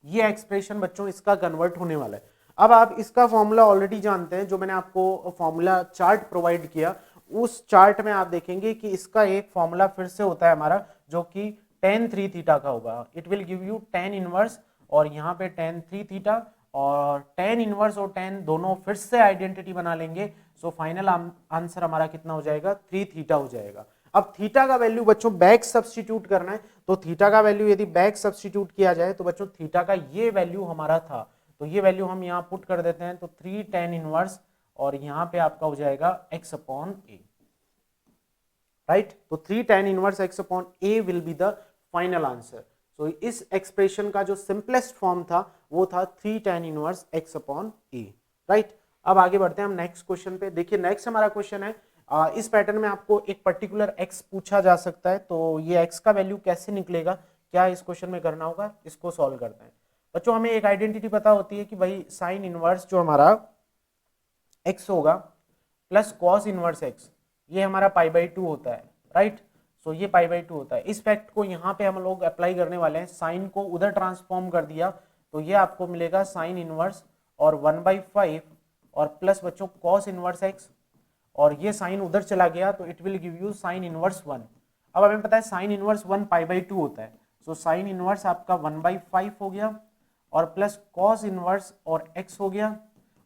ये एक्सप्रेशन बच्चों इसका कन्वर्ट होने वाला है। अब आप इसका फॉर्मूला ऑलरेडी जानते हैं, जो मैंने आपको फॉर्मूला चार्ट प्रोवाइड किया, उस चार्ट में आप देखेंगे कि इसका एक फॉर्मूला फिर से होता है हमारा, जो कि tan 3 थीटा का होगा। It will give you tan inverse और यहाँ पे tan 3 थीटा, और tan इनवर्स और tan दोनों फिर से आइडेंटिटी बना लेंगे। सो फाइनल आंसर हमारा कितना हो जाएगा, 3 थीटा हो जाएगा। अब थीटा का वैल्यू बच्चों बैक सब्स्टिट्यूट करना है, तो थीटा का वैल्यू यदि बैक सब्स्टिट्यूट किया जाए तो बच्चों थीटा का ये वैल्यू हमारा था, तो ये वैल्यू हम यहाँ पुट कर देते हैं, तो 3 tan इनवर्स और यहाँ पे आपका हो जाएगा x अपॉन a, राइट। तो 3 tan inverse x upon a will be the final answer. So इस एक्सप्रेशन का जो सिंपलेस्ट फॉर्म था वो था 3 tan inverse x upon a, right. अब आगे बढ़ते हैं हम नेक्स्ट क्वेश्चन पे। देखिए नेक्स्ट हमारा क्वेश्चन है, इस पैटर्न में आपको एक पर्टिकुलर x पूछा जा सकता है, तो ये x का वैल्यू कैसे निकलेगा, क्या इस क्वेश्चन में करना होगा, इसको सॉल्व करते हैं। बच्चों हमें एक आइडेंटिटी पता होती है कि भाई साइन इनवर्स जो हमारा x होगा प्लस कॉस इनवर्स x, ये हमारा π/2 होता है, राइट। सो ये π/2 होता है। इस फैक्ट को यहाँ पे हम लोग अप्लाई करने वाले हैं, साइन को उधर ट्रांसफॉर्म कर दिया तो ये आपको मिलेगा साइन इनवर्स और 1/5 और प्लस बच्चों कॉस इनवर्स x, और ये साइन उधर चला गया तो it will give you sine inverse 1। अब हमें पता है साइन इनवर्स 1 π/2 होता है, सो साइन इनवर्स आपका 1/5 हो गया और प्लस कॉस इनवर्स और x हो गया,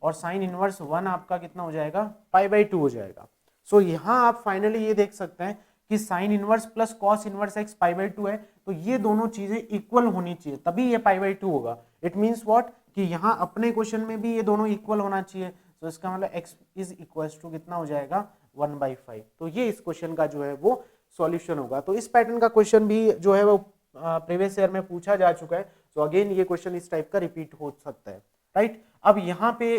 और साइन इनवर्स 1 आपका कितना हो जाएगा, π/2 हो जाएगा। सो यहाँ आप फाइनली ये देख सकते हैं कि sine inverse plus cos inverse x π/2 है, तो ये दोनों चीजें इक्वल होनी चाहिए तभी ये π/2 होगा। इट मींस व्हाट कि यहाँ अपने क्वेश्चन में भी ये दोनों इक्वल होना चाहिए, तो इसका मतलब x इज इक्वल टू कितना हो जाएगा 1/5। तो ये इस क्वेश्चन का जो है वो सॉल्यूशन होगा। तो इस पैटर्न का क्वेश्चन भी जो है वो प्रीवियस ईयर में पूछा जा चुका है, तो अगेन ये क्वेश्चन इस टाइप का रिपीट हो सकता है, राइट। अब यहाँ पे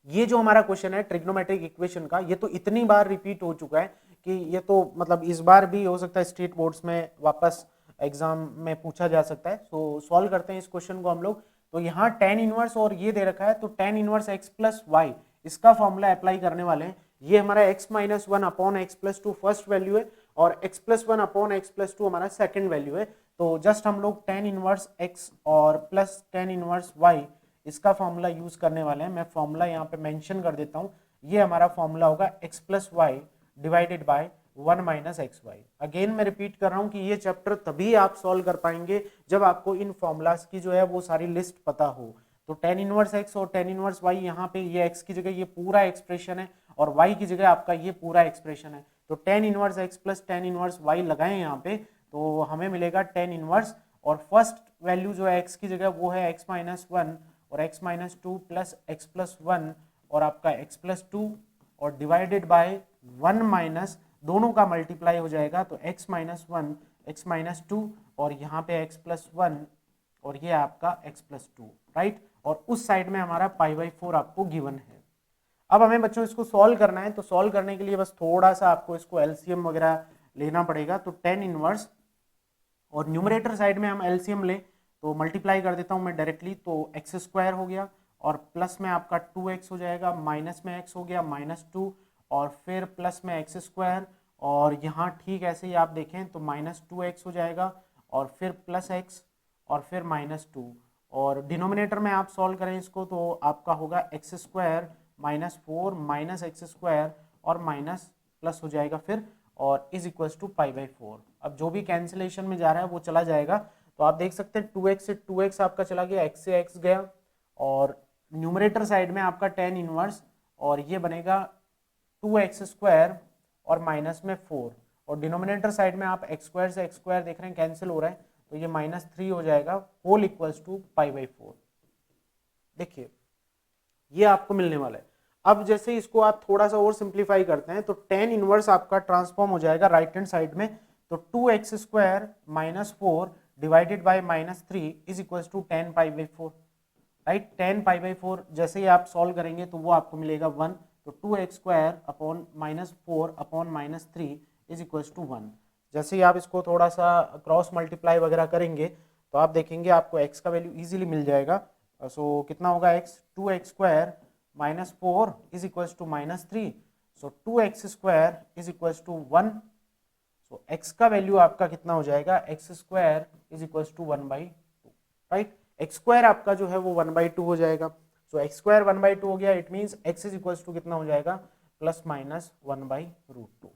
ये जो हमारा क्वेश्चन है ट्रिग्नोमेट्रिक इक्वेशन का, ये तो इतनी बार रिपीट हो चुका है कि ये तो मतलब इस बार भी हो सकता है स्टेट बोर्ड्स में वापस एग्जाम में पूछा जा सकता है। सो सॉल्व करते हैं इस क्वेश्चन को हम लोग। तो यहाँ टेन इनवर्स और ये दे रखा है, तो tan inverse X plus Y इसका फॉर्मूला अप्लाई करने वाले हैं। ये हमारा x minus one upon X plus two first value है और x plus one upon X plus two हमारा सेकेंड वैल्यू है। तो जस्ट हम लोग टेन इनवर्स x और प्लस टेन इनवर्स y इसका फॉर्मूला यूज करने वाले हैं। मैं फॉर्मूला यहाँ पे मेंशन कर देता हूँ। ये हमारा फॉर्मूला होगा x plus Y divided by 1 minus X Y. Again मैं रिपीट कर रहा हूँ कि ये चैप्टर तभी आप सॉल्व कर पाएंगे जब आपको इन फॉर्मूलाज की जो है वो सारी लिस्ट पता हो। तो टेन इनवर्स एक्स और टेन इनवर्स वाई, यहाँ पे ये एक्स की जगह ये पूरा एक्सप्रेशन है और वाई की जगह आपका ये पूरा एक्सप्रेशन है। तो tan inverse X plus tan inverse Y लगाएं यहाँ पे, तो हमें मिलेगा टेन इनवर्स और फर्स्ट वैल्यू जो है एक्स की जगह वो है एक्स माइनस वन और X minus two plus X plus one और आपका एक्स प्लस टू और डिवाइडेड बाय 1 माइनस दोनों का मल्टीप्लाई हो जाएगा। तो x minus one X minus two और यहाँ पे x प्लस वन और ये आपका x प्लस टू, राइट। और उस साइड में हमारा पाई बाई 4 आपको गिवन है। अब हमें बच्चों इसको सॉल्व करना है। तो सॉल्व करने के लिए बस थोड़ा सा आपको इसको एलसीएम वगैरह लेना पड़ेगा। तो टेन इनवर्स और न्यूमरेटर साइड में हम एलसीएम लें तो मल्टीप्लाई कर देता हूँ मैं डायरेक्टली। तो एक्स स्क्वायर हो गया और प्लस में आपका 2x हो जाएगा, माइनस में x हो गया माइनस टू और फिर प्लस में एक्स स्क्वायर और यहाँ ठीक ऐसे ही आप देखें तो माइनस 2x हो जाएगा और फिर प्लस x और फिर माइनस टू और डिनोमिनेटर में आप सॉल्व करें इसको तो आपका होगा X square minus four minus X square और माइनस प्लस हो जाएगा फिर और is equals to pi by 4। अब जो भी कैंसिलेशन में जा रहा है वो चला जाएगा। तो आप देख सकते हैं 2x से 2x आपका चला गया, x से x गया और न्यूमरेटर साइड में आपका टेन इनवर्स और ये बनेगा 2x स्क्वायर और माइनस में 4 और डिनोमिनेटर साइड में आप एक्स स्क्वायर से एक्स स्क्वायर देख रहे हैं कैंसिल हो रहा है तो ये माइनस 3 हो जाएगा whole equals to pi by 4। देखिए ये आपको मिलने वाला है। अब जैसे इसको आप थोड़ा सा और सिंप्लीफाई करते हैं तो टेन इनवर्स आपका ट्रांसफॉर्म हो जाएगा राइट हैंड साइड में। तो 2x square minus 4 divided by minus 3 is equals to 10 pi by 4, right. 10 pi by 4 जैसे ही आप सॉल्व करेंगे तो वो आपको मिलेगा 1। तो 2x square upon minus 4 upon minus 3 is equals to 1। जैसे ही आप इसको थोड़ा सा क्रॉस मल्टीप्लाई वगैरह करेंगे तो आप देखेंगे आपको x का वैल्यू इजीली मिल जाएगा। सो कितना होगा x, 2x square minus 4 is equals to minus 3। So 2x square is equals to 1। So x का वैल्यू आपका कितना हो जाएगा, x square is equals to 1 by 2, right. x square आपका जो है वो 1 बाई 2 हो जाएगा। सो x स्क्वायर 1 बाई 2 हो गया, it means x is equals to कितना हो जाएगा, प्लस माइनस 1 बाई रूट 2।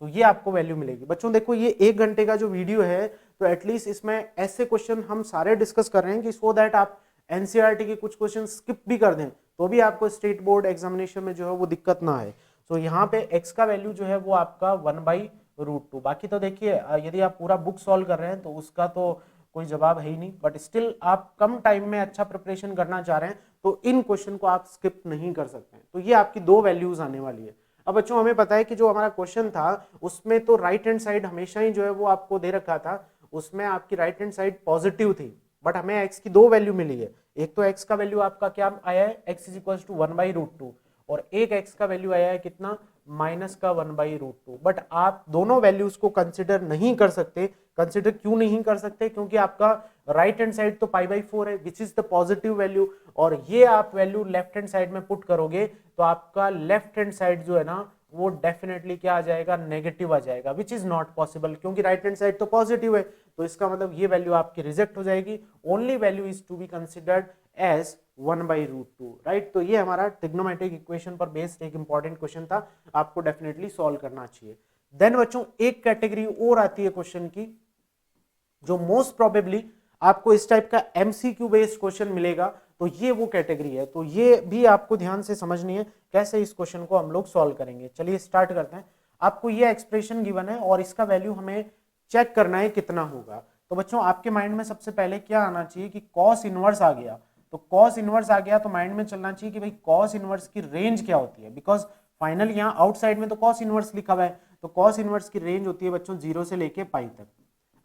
तो ये आपको वैल्यू मिलेगी। बच्चों देखो ये 1 घंटे का जो वीडियो है तो एटलीस्ट इसमें ऐसे क्वेश्चन हम सारे डिस्कस कर रहे हैं कि सो दैट आप एनसीईआरटी के कुछ क्वेश्चन स्किप भी कर दें तो भी आपको स्टेट बोर्ड एग्जामिनेशन में जो है वो दिक्कत ना आए। सो यहाँ पे x का वैल्यू जो है वो आपका 1 बाई रूट 2। बाकी तो देखिए यदि आप पूरा बुक सॉल्व कर रहे हैं तो उसका तो कोई जवाब है ही नहीं, बट स्टिल आप कम टाइम में अच्छा प्रिपरेशन करना चाह रहे हैं तो इन क्वेश्चन को आप स्किप नहीं कर सकते हैं। तो ये आपकी दो वैल्यूज आने वाली है। अब बच्चों हमें पता है कि जो हमारा क्वेश्चन था उसमें तो राइट हैंड साइड हमेशा ही जो है वो आपको दे रखा था, उसमें आपकी राइट हैंड साइड पॉजिटिव थी, बट हमें x की दो वैल्यू मिली है। एक तो x का वैल्यू आपका क्या आया है, x is equal to 1 by root 2 और एक x का वैल्यू आया है कितना, माइनस का 1 बाई रूट 2। बट आप दोनों वैल्यूज को कंसिडर नहीं कर सकते। कंसिडर क्यों नहीं कर सकते, क्योंकि आपका राइट हैंड साइड तो पाई बाई 4 है which is the positive value और ये आप वैल्यू लेफ्ट हैंड साइड में पुट करोगे तो आपका लेफ्ट हैंड साइड जो है ना वो डेफिनेटली क्या आ जाएगा, नेगेटिव आ जाएगा, विच इज नॉट पॉसिबल क्योंकि राइट हैंड साइड तो पॉजिटिव है। तो इसका मतलब ये वैल्यू आपकी रिजेक्ट हो जाएगी। Only value is to be considered as 1 by root 2, right. तो ये हमारा ट्रिग्नोमेट्रिक इक्वेशन पर बेस्ड एक इंपॉर्टेंट क्वेश्चन था, आपको डेफिनेटली सॉल्व करना चाहिए। देन बच्चों एक कैटेगरी और आती है क्वेश्चन की जो मोस्ट प्रोबेबली आपको इस टाइप का एमसीक्यू बेस्ड क्वेश्चन मिलेगा, तो ये वो कैटेगरी है। तो ये भी आपको ध्यान से समझनी है कैसे इस क्वेश्चन को हम लोग सॉल्व करेंगे। चलिए स्टार्ट करते हैं। आपको ये एक्सप्रेशन गिवन है और इसका वैल्यू हमें चेक करना है कितना होगा। तो बच्चों आपके माइंड में सबसे पहले क्या आना चाहिए कि कॉस इनवर्स आ गया। तो कॉस इनवर्स आ गया तो माइंड में चलना चाहिए कि भाई कॉस इनवर्स की रेंज क्या होती है, बिकॉज फाइनल यहाँ आउटसाइड में तो कॉस इनवर्स लिखा हुआ है। तो कॉस इनवर्स की रेंज होती है बच्चों 0 से लेके पाई तक।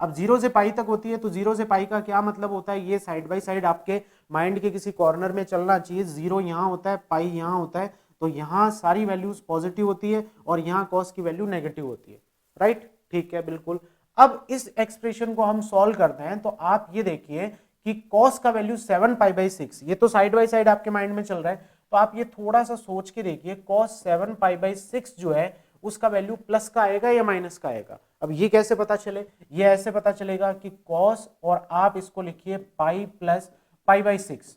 अब 0 से पाई तक होती है, तो 0 से पाई का क्या मतलब होता है, ये साइड बाय साइड आपके माइंड के किसी कॉर्नर में चलना चाहिए। 0 यहाँ होता है, पाई यहाँ होता है, तो यहाँ सारी वैल्यूज पॉजिटिव होती है और यहाँ कॉस की वैल्यू नेगेटिव होती है, राइट, ठीक है, बिल्कुल। अब इस एक्सप्रेशन को हम सॉल्व करते हैं, तो आप ये देखिए कि कॉस का वैल्यू 7π/6, ये तो साइड बाय साइड आपके माइंड में चल रहा है, तो आप ये थोड़ा सा सोच के देखिए, कॉस 7π/6 जो है उसका वैल्यू प्लस का आएगा या माइनस का आएगा। अब ये कैसे पता चले, ये ऐसे पता चलेगा कि कॉस, और आप इसको लिखिए पाई प्लस π/6,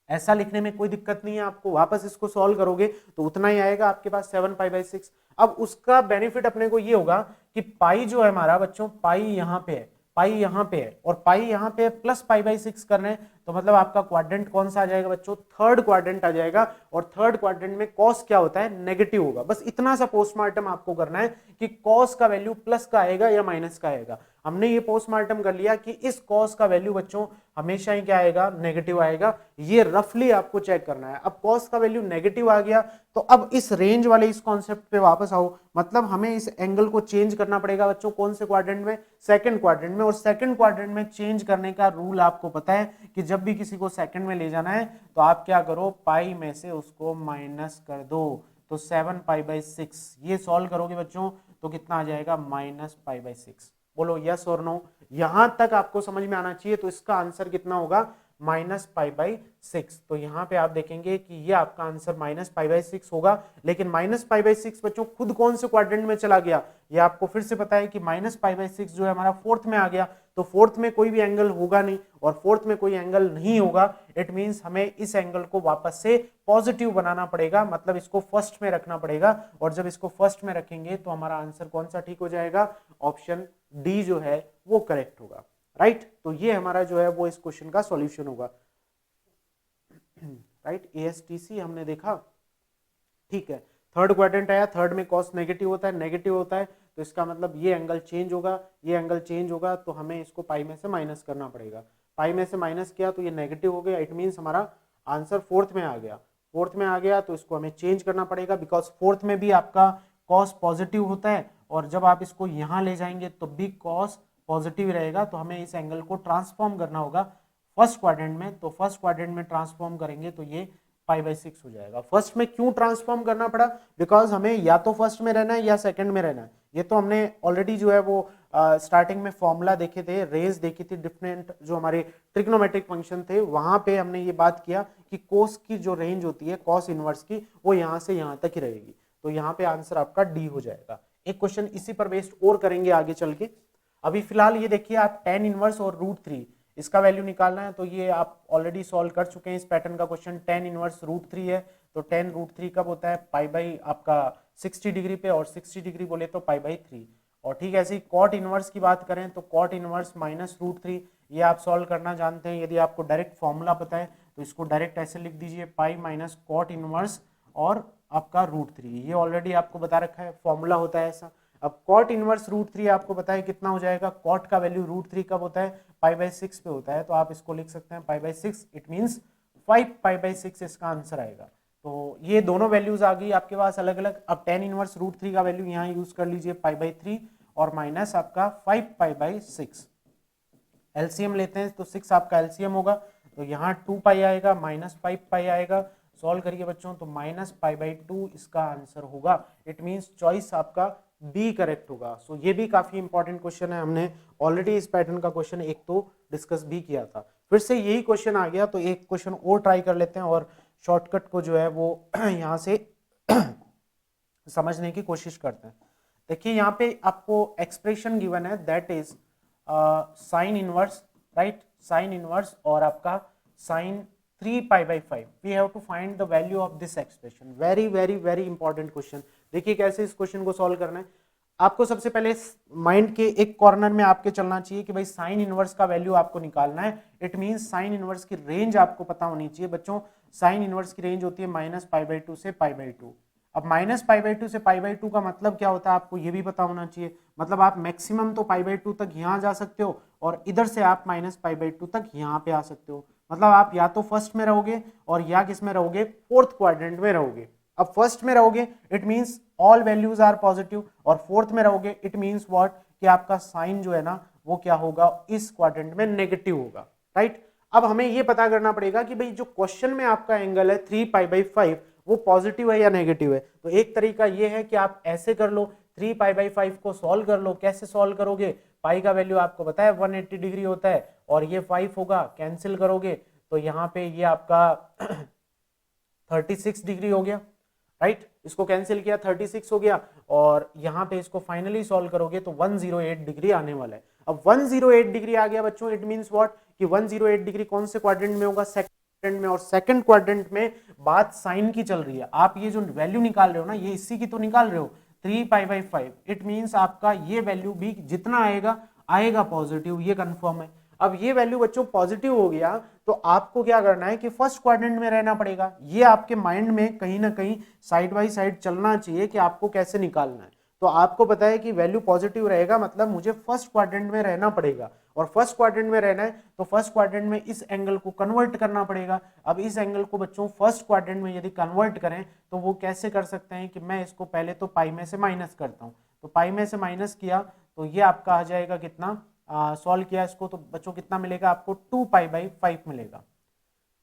ऐसा लिखने में कोई दिक्कत नहीं है आपको, वापस इसको सॉल्व करोगे तो उतना ही आएगा आपके पास 7π/6। अब उसका बेनिफिट अपने को ये होगा कि पाई जो है हमारा बच्चों, पाई यहाँ पे है, पाई यहाँ पे है और पाई यहाँ पे प्लस π/6 कर रहे हैं, तो मतलब आपका क्वाड्रेंट कौन सा आ जाएगा बच्चों, थर्ड क्वाड्रेंट आ जाएगा। और थर्ड क्वाड्रेंट में कॉस क्या होता है, नेगेटिव होगा। बस इतना सा पोस्टमार्टम आपको करना है कि कॉस का वैल्यू प्लस का आएगा या माइनस का आएगा। हमने ये पोस्टमार्टम कर लिया कि इस कॉस का वैल्यू बच्चों हमेशा ही क्या आएगा, नेगेटिव आएगा। ये रफली आपको चेक करना है। अब कॉस का वैल्यू नेगेटिव आ गया, तो अब इस रेंज वाले इस कॉन्सेप्ट पे वापस आओ, मतलब हमें इस एंगल को चेंज करना पड़ेगा बच्चों, कौन से क्वाड्रेंट में, सेकंड क्वाड्रेंट में। और सेकंड क्वाड्रेंट में चेंज करने का रूल आपको पता है कि जब भी किसी को सेकंड में ले जाना है तो आप क्या करो, पाई में से उसको माइनस कर दो, तो 7π/6 ये सॉल्व करोगे बच्चों तो कितना आ जाएगा, -π/6। बोलो यस और नो, यहां तक आपको समझ में आना चाहिए। तो इसका आंसर कितना होगा, -π/6। तो यहाँ पे आप देखेंगे कि ये आपका आंसर -π/6 होगा। लेकिन -π/6 बच्चों खुद कौन से क्वाड्रेंट में चला गया, ये आपको फिर से पता है कि -π/6 जो है हमारा फोर्थ में आ गया, तो फोर्थ में कोई भी एंगल होगा नहीं, और फोर्थ में कोई एंगल नहीं होगा, इट मींस हमें इस एंगल को वापस से पॉजिटिव बनाना पड़ेगा, मतलब इसको फर्स्ट में रखना पड़ेगा। और जब इसको फर्स्ट में रखेंगे तो हमारा आंसर कौन सा ठीक हो जाएगा, ऑप्शन डी जो है वो करेक्ट होगा, राइट। तो ये हमारा जो है वो इस क्वेश्चन का सॉल्यूशन होगा, राइट। ASTC हमने देखा, ठीक है। थर्ड क्वाड्रेंट आया, थर्ड में कॉस नेगेटिव होता है, नेगेटिव होता है, तो इसका मतलब ये एंगल चेंज होगा, ये एंगल चेंज होगा, तो हमें इसको पाई में से माइनस करना पड़ेगा। पाई में से माइनस किया तो ये नेगेटिव हो गया, इट मींस हमारा आंसर फोर्थ में आ गया। फोर्थ में आ गया तो इसको हमें चेंज करना पड़ेगा, बिकॉज फोर्थ में भी आपका कॉस पॉजिटिव होता है, और जब आप इसको यहाँ ले जाएंगे तो भी कॉस पॉजिटिव रहेगा। तो हमें इस एंगल को ट्रांसफॉर्म करना होगा फर्स्ट क्वाड्रेंट में, तो फर्स्ट क्वाड्रेंट में ट्रांसफॉर्म करेंगे तो ये π/6 हो जाएगा। फर्स्ट में क्यों ट्रांसफॉर्म करना पड़ा, बिकॉज हमें या तो फर्स्ट में रहना है या सेकंड में रहना है। ये तो हमने ऑलरेडी जो है वो स्टार्टिंग में फॉर्मूला देखे थे, रेंज देखी थी, डिफरेंट जो हमारे ट्रिग्नोमेट्रिक फंक्शन थे, वहां पे हमने ये बात किया कि कोस की जो रेंज होती है कॉस इनवर्स की, वो यहाँ से यहाँ तक ही रहेगी। तो यहाँ पे आंसर आपका डी हो जाएगा। एक क्वेश्चन इसी पर बेस्ड और करेंगे आगे चल के। अभी फिलहाल ये देखिए आप tan इनवर्स और √3 इसका वैल्यू निकालना है, तो ये आप ऑलरेडी सॉल्व कर चुके हैं इस पैटर्न का क्वेश्चन। tan इनवर्स √3 है, तो tan √3 कब होता है, पाई बाई आपका 60 डिग्री पे, और 60 डिग्री बोले तो π/3। और ठीक है, ऐसे ही cot इनवर्स की बात करें तो cot इनवर्स -√3, ये आप सॉल्व करना जानते हैं। यदि आपको डायरेक्ट फॉर्मूला पता है तो इसको डायरेक्ट ऐसे लिख दीजिए, पाई माइनस cot इनवर्स और आपका √3, ये ऑलरेडी आपको बता रखा है, फॉर्मूला होता है ऐसा। अब cot इनवर्स √3 आपको पता है कितना हो जाएगा, cot का वैल्यू √3 कब होता है, π/6 पे होता है, तो आप इसको लिख सकते हैं π/6, इट मींस 5π/6 इसका आंसर आएगा। तो ये दोनों वैल्यूज आ गई आपके पास अलग अलग। अब tan इनवर्स √3 का वैल्यू यहाँ यूज कर लीजिए π/3 और माइनस आपका 5π/6। एलसीएम लेते हैं तो 6 आपका एलसीएम होगा, तो यहाँ 2π आएगा, -5π आएगा। सॉल्व करिए बच्चों तो -π/2 इसका आंसर होगा। इट मींस चॉइस आपका बी करेक्ट होगा। सो ये भी काफी इंपॉर्टेंट क्वेश्चन है, हमने ऑलरेडी इस पैटर्न का क्वेश्चन एक तो डिस्कस भी किया था। फिर से यही क्वेश्चन आ गया, तो एक क्वेश्चन और ट्राई कर लेते हैं और शॉर्टकट को जो है वो यहाँ से समझने की कोशिश करते हैं। देखिए यहाँ पे आपको एक्सप्रेशन गिवन है, that is sine inverse, right, sine inverse और आपका sine 3π/5। We have to find the value of this expression. Very very very important question. देखिए कैसे इस क्वेश्चन को सॉल्व करना है। आपको सबसे पहले माइंड के एक कॉर्नर में आपके चलना चाहिए कि भाई साइन इनवर्स का वैल्यू आपको निकालना है। इट मींस साइन इनवर्स की रेंज आपको पता होनी चाहिए बच्चों। साइन इनवर्स की रेंज होती है -π/2 से π/2। अब -π/2 से π/2 का मतलब क्या होता है आपको ये भी पता होना चाहिए। मतलब आप मैक्सिमम तो π/2 तक यहाँ जा सकते हो और इधर से आप -π/2 तक यहाँ पे आ सकते हो। मतलब आप या तो फर्स्ट में रहोगे और या किस में रहोगे, फोर्थ क्वाड्रेंट में रहोगे। अब फर्स्ट में रहोगे it means all values are positive, और फोर्थ में रहोगे इट मींस व्हाट कि आपका साइन जो है ना वो क्या होगा, इस क्वाड्रेंट में नेगेटिव होगा, राइट। अब हमें ये पता करना पड़ेगा कि भाई जो क्वेश्चन में आपका एंगल है 3π/5 वो पॉजिटिव है या नेगेटिव है। तो एक तरीका ये है कि आप ऐसे कर लो, 3π/5 को सॉल्व कर लो। कैसे सॉल्व करोगे, पाई का वैल्यू आपको पता है 180 डिग्री होता है और ये 5 होगा, कैंसिल करोगे तो यहाँ पे ये आपका 36 डिग्री हो गया, राइट। इसको कैंसिल किया 36 हो गया और यहाँ पे इसको फाइनली सॉल्व करोगे तो 108 डिग्री आने वाला है। अब 108 डिग्री आ गया बच्चों, इट मींस व्हाट कि 108 डिग्री कौन से क्वाड्रेंट में होगा, सेकंड क्वाड्रेंट में। और सेकंड क्वाड्रेंट में बात साइन की चल रही है। आप ये जो वैल्यू निकाल रहे हो ना, ये इसी की तो निकाल रहे हो 3π/5। इट मींस आपका ये वैल्यू भी जितना आएगा आएगा पॉजिटिव, ये कंफर्म है। अब ये वैल्यू बच्चों पॉजिटिव हो गया तो आपको क्या करना है कि फर्स्ट क्वाड्रेंट में रहना पड़ेगा। ये आपके माइंड में कहीं ना कहीं साइड बाय साइड चलना चाहिए कि आपको कैसे निकालना है। तो आपको पता है कि वैल्यू पॉजिटिव रहेगा, मतलब मुझे फर्स्ट क्वाड्रेंट में रहना पड़ेगा। और फर्स्ट क्वाड्रेंट में रहना है तो फर्स्ट क्वाड्रेंट में इस एंगल को कन्वर्ट करना पड़ेगा। अब इस एंगल को बच्चों फर्स्ट क्वाड्रेंट में यदि कन्वर्ट करें तो वो कैसे कर सकते हैं कि मैं इसको पहले तो पाई में से माइनस करता हूँ। तो पाई में से माइनस किया तो ये आपका आ जाएगा कितना, सॉल्व किया इसको तो बच्चों कितना मिलेगा आपको, 2π/5 मिलेगा,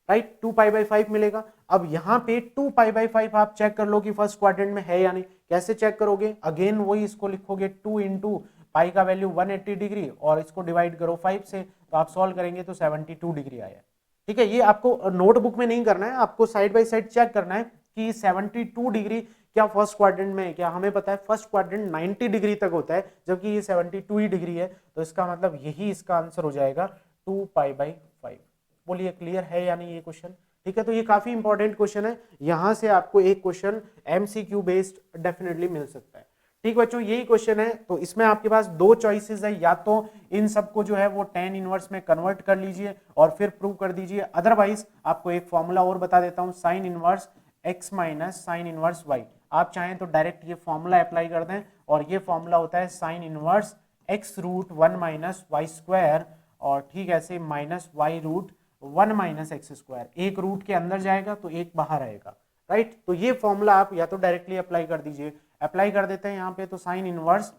राइट। 2π/5 मिलेगा। अब यहाँ पे 2π/5 आप चेक कर लो कि फर्स्ट क्वाड्रेंट में है या नहीं। कैसे चेक करोगे, अगेन वही इसको लिखोगे 2 इंटू पाई का वैल्यू 180 डिग्री और इसको डिवाइड करो 5 से, तो आप सॉल्व करेंगे तो 72 डिग्री आया। ठीक है, ये आपको नोटबुक में नहीं करना है, आपको साइड बाय साइड चेक करना है कि 72 डिग्री क्या फर्स्ट क्वाड्रेंट में है क्या। हमें पता है फर्स्ट क्वाड्रेंट 90 डिग्री तक होता है जबकि ये 72 ही डिग्री है, तो इसका मतलब यही इसका आंसर हो जाएगा 2π/5। बोलिए क्लियर है या नहीं ये क्वेश्चन। ठीक है, तो ये काफी इंपॉर्टेंट क्वेश्चन है, यहां से आपको एक क्वेश्चन एमसीक्यू बेस्ड डेफिनेटली मिल सकता है। ठीक बच्चों, यही क्वेश्चन है। तो इसमें आपके पास दो चॉइसेस है, या तो इन सबको जो है वो tan इनवर्स में कन्वर्ट कर लीजिए और फिर प्रूव कर दीजिए, अदरवाइज आपको एक फॉर्मूला और बता देता हूं, sign inverse x minus sine inverse y। आप चाहें तो डायरेक्ट ये फॉर्मूला अप्लाई कर दें और ये फॉर्मूला होता है sine inverse x root 1 minus Y square और ठीक ऐसे minus Y root 1 minus X square. एक रूट के अंदर जाएगा तो एक बाहर आएगा, राइट। तो ये फॉर्मूला आप या तो डायरेक्टली अप्लाई कर दीजिए। अप्लाई कर देते हैं यहाँ पे, तो साइन इनवर्स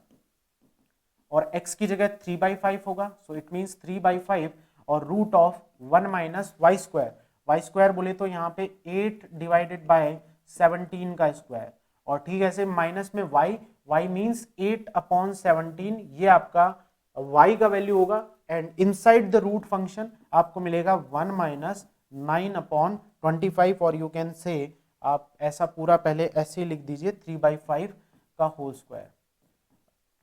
और x की जगह 3/5 होगा, सो इट मींस 3/5 और root of 1 minus Y square. Y square बोले तो यहाँ पे 8 डिवाइडेड बाय 17 का स्क्वायर और ठीक है से माइनस में y मींस 8/17, ये आपका y का वैल्यू होगा and inside the root function आपको मिलेगा 1 माइनस 9/25 और यू कैन से आप ऐसा पूरा पहले ऐसे ही लिख दीजिए 3/5 का होल स्क्वायर,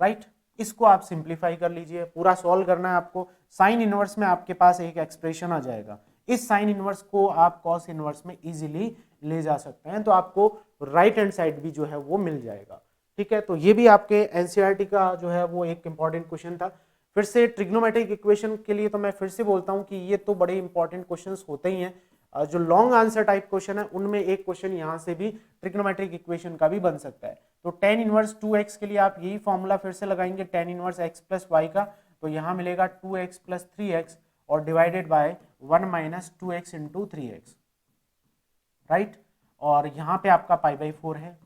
राइट। इसको आप सिंप्लीफाई कर लीजिए, पूरा सॉल्व करना है आपको। साइन इनवर्स में आपके पास एक एक्सप्रेशन आ जाएगा, इस साइन इनवर्स को आप कॉस इनवर्स में इजीली ले जा सकते हैं, तो आपको राइट हैंड साइड भी जो है वो मिल जाएगा। ठीक है, तो ये भी आपके एनसीईआरटी का जो है वो एक इंपॉर्टेंट क्वेश्चन था। फिर से ट्रिग्नोमेट्रिक इक्वेशन के लिए तो मैं फिर से बोलता हूं कि ये तो बड़े इंपॉर्टेंट क्वेश्चंस होते ही हैं। जो लॉन्ग आंसर टाइप क्वेश्चन है उनमें एक क्वेश्चन यहाँ से भी ट्रिग्नोमेट्रिक इक्वेशन का भी बन सकता है। तो tan इनवर्स 2x के लिए आप यही फॉर्मूला फिर से लगाएंगे, tan inverse x plus Y का, तो यहाँ मिलेगा 2x प्लस 3x और divided by 1 minus 2x into 3x, right. और यहाँ पे आपका π/4 है।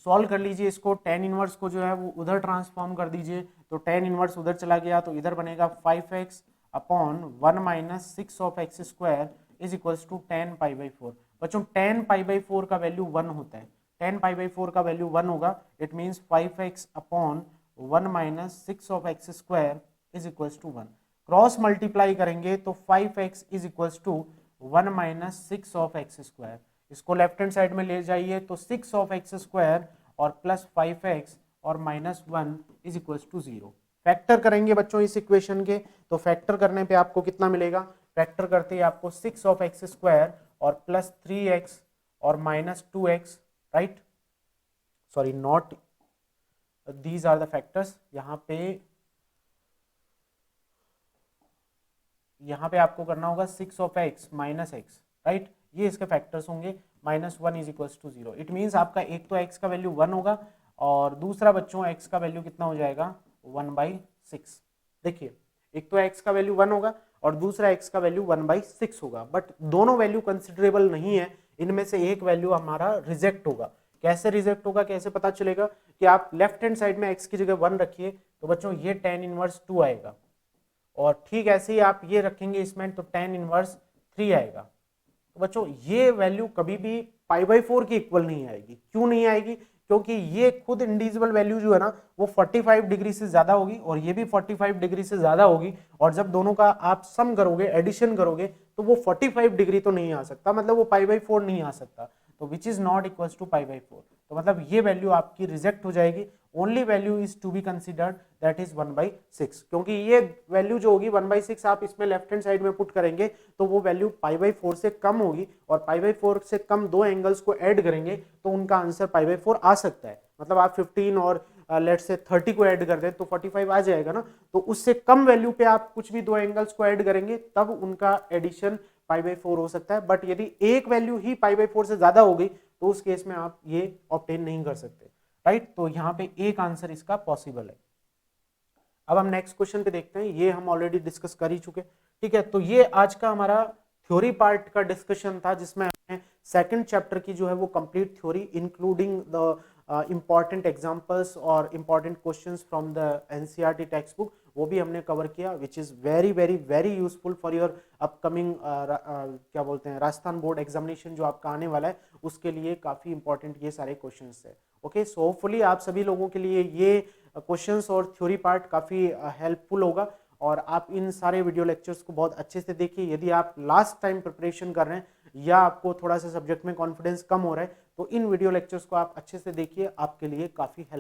सॉल्व कर लीजिए इसको, tan इनवर्स को जो है वो उधर ट्रांसफॉर्म कर दीजिए, तो tan इनवर्स उधर चला गया तो इधर बनेगा 5x upon 1 minus 6 of X square is equals to tan π/4। बच्चों tan π/4 का वैल्यू 1 होता है, tan π/4 का वैल्यू 1 होगा, it means 5x upon 1 minus 6 of X square is equals to 1। Cross multiply करेंगे तो 5x is equals to 1 minus 6 of X square. इसको left hand side में ले जाइए तो 6 ऑफ एक्स स्क्वायर और प्लस 5x और minus 1 is equals to 0। Factor करेंगे बच्चों इस इक्वेशन के, तो फैक्टर करने पे आपको कितना मिलेगा, फैक्टर करते ही आपको 6 ऑफ एक्स स्क्वायर और प्लस 3x और minus 2x, right, sorry not these are the factors. यहाँ पे आपको करना होगा 6 of x minus x, right, ये इसके फैक्टर्स होंगे, minus 1 is equals to 0। It means आपका एक तो x का वैल्यू 1 होगा और दूसरा बच्चों x का वैल्यू कितना हो जाएगा 1/6। देखिए एक तो x का वैल्यू 1 होगा और दूसरा x का वैल्यू 1/6 होगा, बट दोनों वैल्यू कंसिडरेबल नहीं है, इनमें से एक वैल्यू हमारा रिजेक्ट होगा। कैसे रिजेक्ट होगा, कैसे पता चलेगा कि आप लेफ्ट हैंड साइड में x की जगह 1 रखिए तो बच्चों ये tan इनवर्स 2 आएगा, और ठीक ऐसे ही आप ये रखेंगे इसमें तो tan इनवर्स 3 आएगा। तो बच्चों ये वैल्यू कभी भी पाई बाई 4 की इक्वल नहीं आएगी। क्यों नहीं आएगी? क्योंकि ये खुद इंडिविजुअल वैल्यू जो है ना वो 45 डिग्री से ज्यादा होगी और ये भी 45 डिग्री से ज्यादा होगी, और जब दोनों का आप सम करोगे, एडिशन करोगे, तो वो 45 डिग्री तो नहीं आ सकता, मतलब वो पाई बाई 4 नहीं आ सकता, तो which is not equals to pi by 4। तो मतलब ये वैल्यू आपकी रिजेक्ट हो जाएगी। Only value is to be considered that is 1/6, क्योंकि ये वैल्यू जो होगी 1/6 आप इसमें लेफ्ट हैंड साइड में पुट करेंगे तो वो वैल्यू पाई बाई 4 से कम होगी, और पाई बाई 4 से कम दो एंगल्स को ऐड करेंगे तो उनका आंसर पाई बाई 4 आ सकता है। मतलब आप 15 और लेट से 30 को ऐड कर दें तो 45 आ जाएगा ना। तो उससे कम वैल्यू पे आप कुछ भी दो एंगल्स को ऐड करेंगे तब उनका एडिशन पाई बाई 4 हो सकता है। बट यदि एक वैल्यू ही पाई बाई 4 से ज्यादा हो गई तो उस केस में आप ये ऑब्टेन नहीं कर सकते, राइट। तो यहाँ पे एक आंसर इसका पॉसिबल है। अब हम नेक्स्ट क्वेश्चन पे देखते हैं, ये हम ऑलरेडी डिस्कस कर ही चुके, ठीक है। तो ये आज का हमारा थ्योरी पार्ट का डिस्कशन था, जिसमें हमने सेकंड चैप्टर की जो है वो complete theory including the important examples और important questions from the NCERT text book, वो भी हमने कवर किया, which is very very very useful for your upcoming क्या बोलते हैं राजस्थान बोर्ड एग्जामिनेशन जो आपका आने वाला है, उसके लिए काफी इंपॉर्टेंट ये सारे क्वेश्चंस है। ओके, सो होपफुली आप सभी लोगों के लिए ये क्वेश्चंस और थ्योरी पार्ट काफी हेल्पफुल होगा, और आप इन सारे वीडियो लेक्चर्स को बहुत अच्छे से देखिए। यदि आप लास्ट टाइम प्रिपरेशन कर रहे हैं या आपको थोड़ा सा सब्जेक्ट में कॉन्फिडेंस कम हो रहा है तो इन वीडियो लेक्चर्स को आप अच्छे से देखिए, आपके लिए काफी हेल्प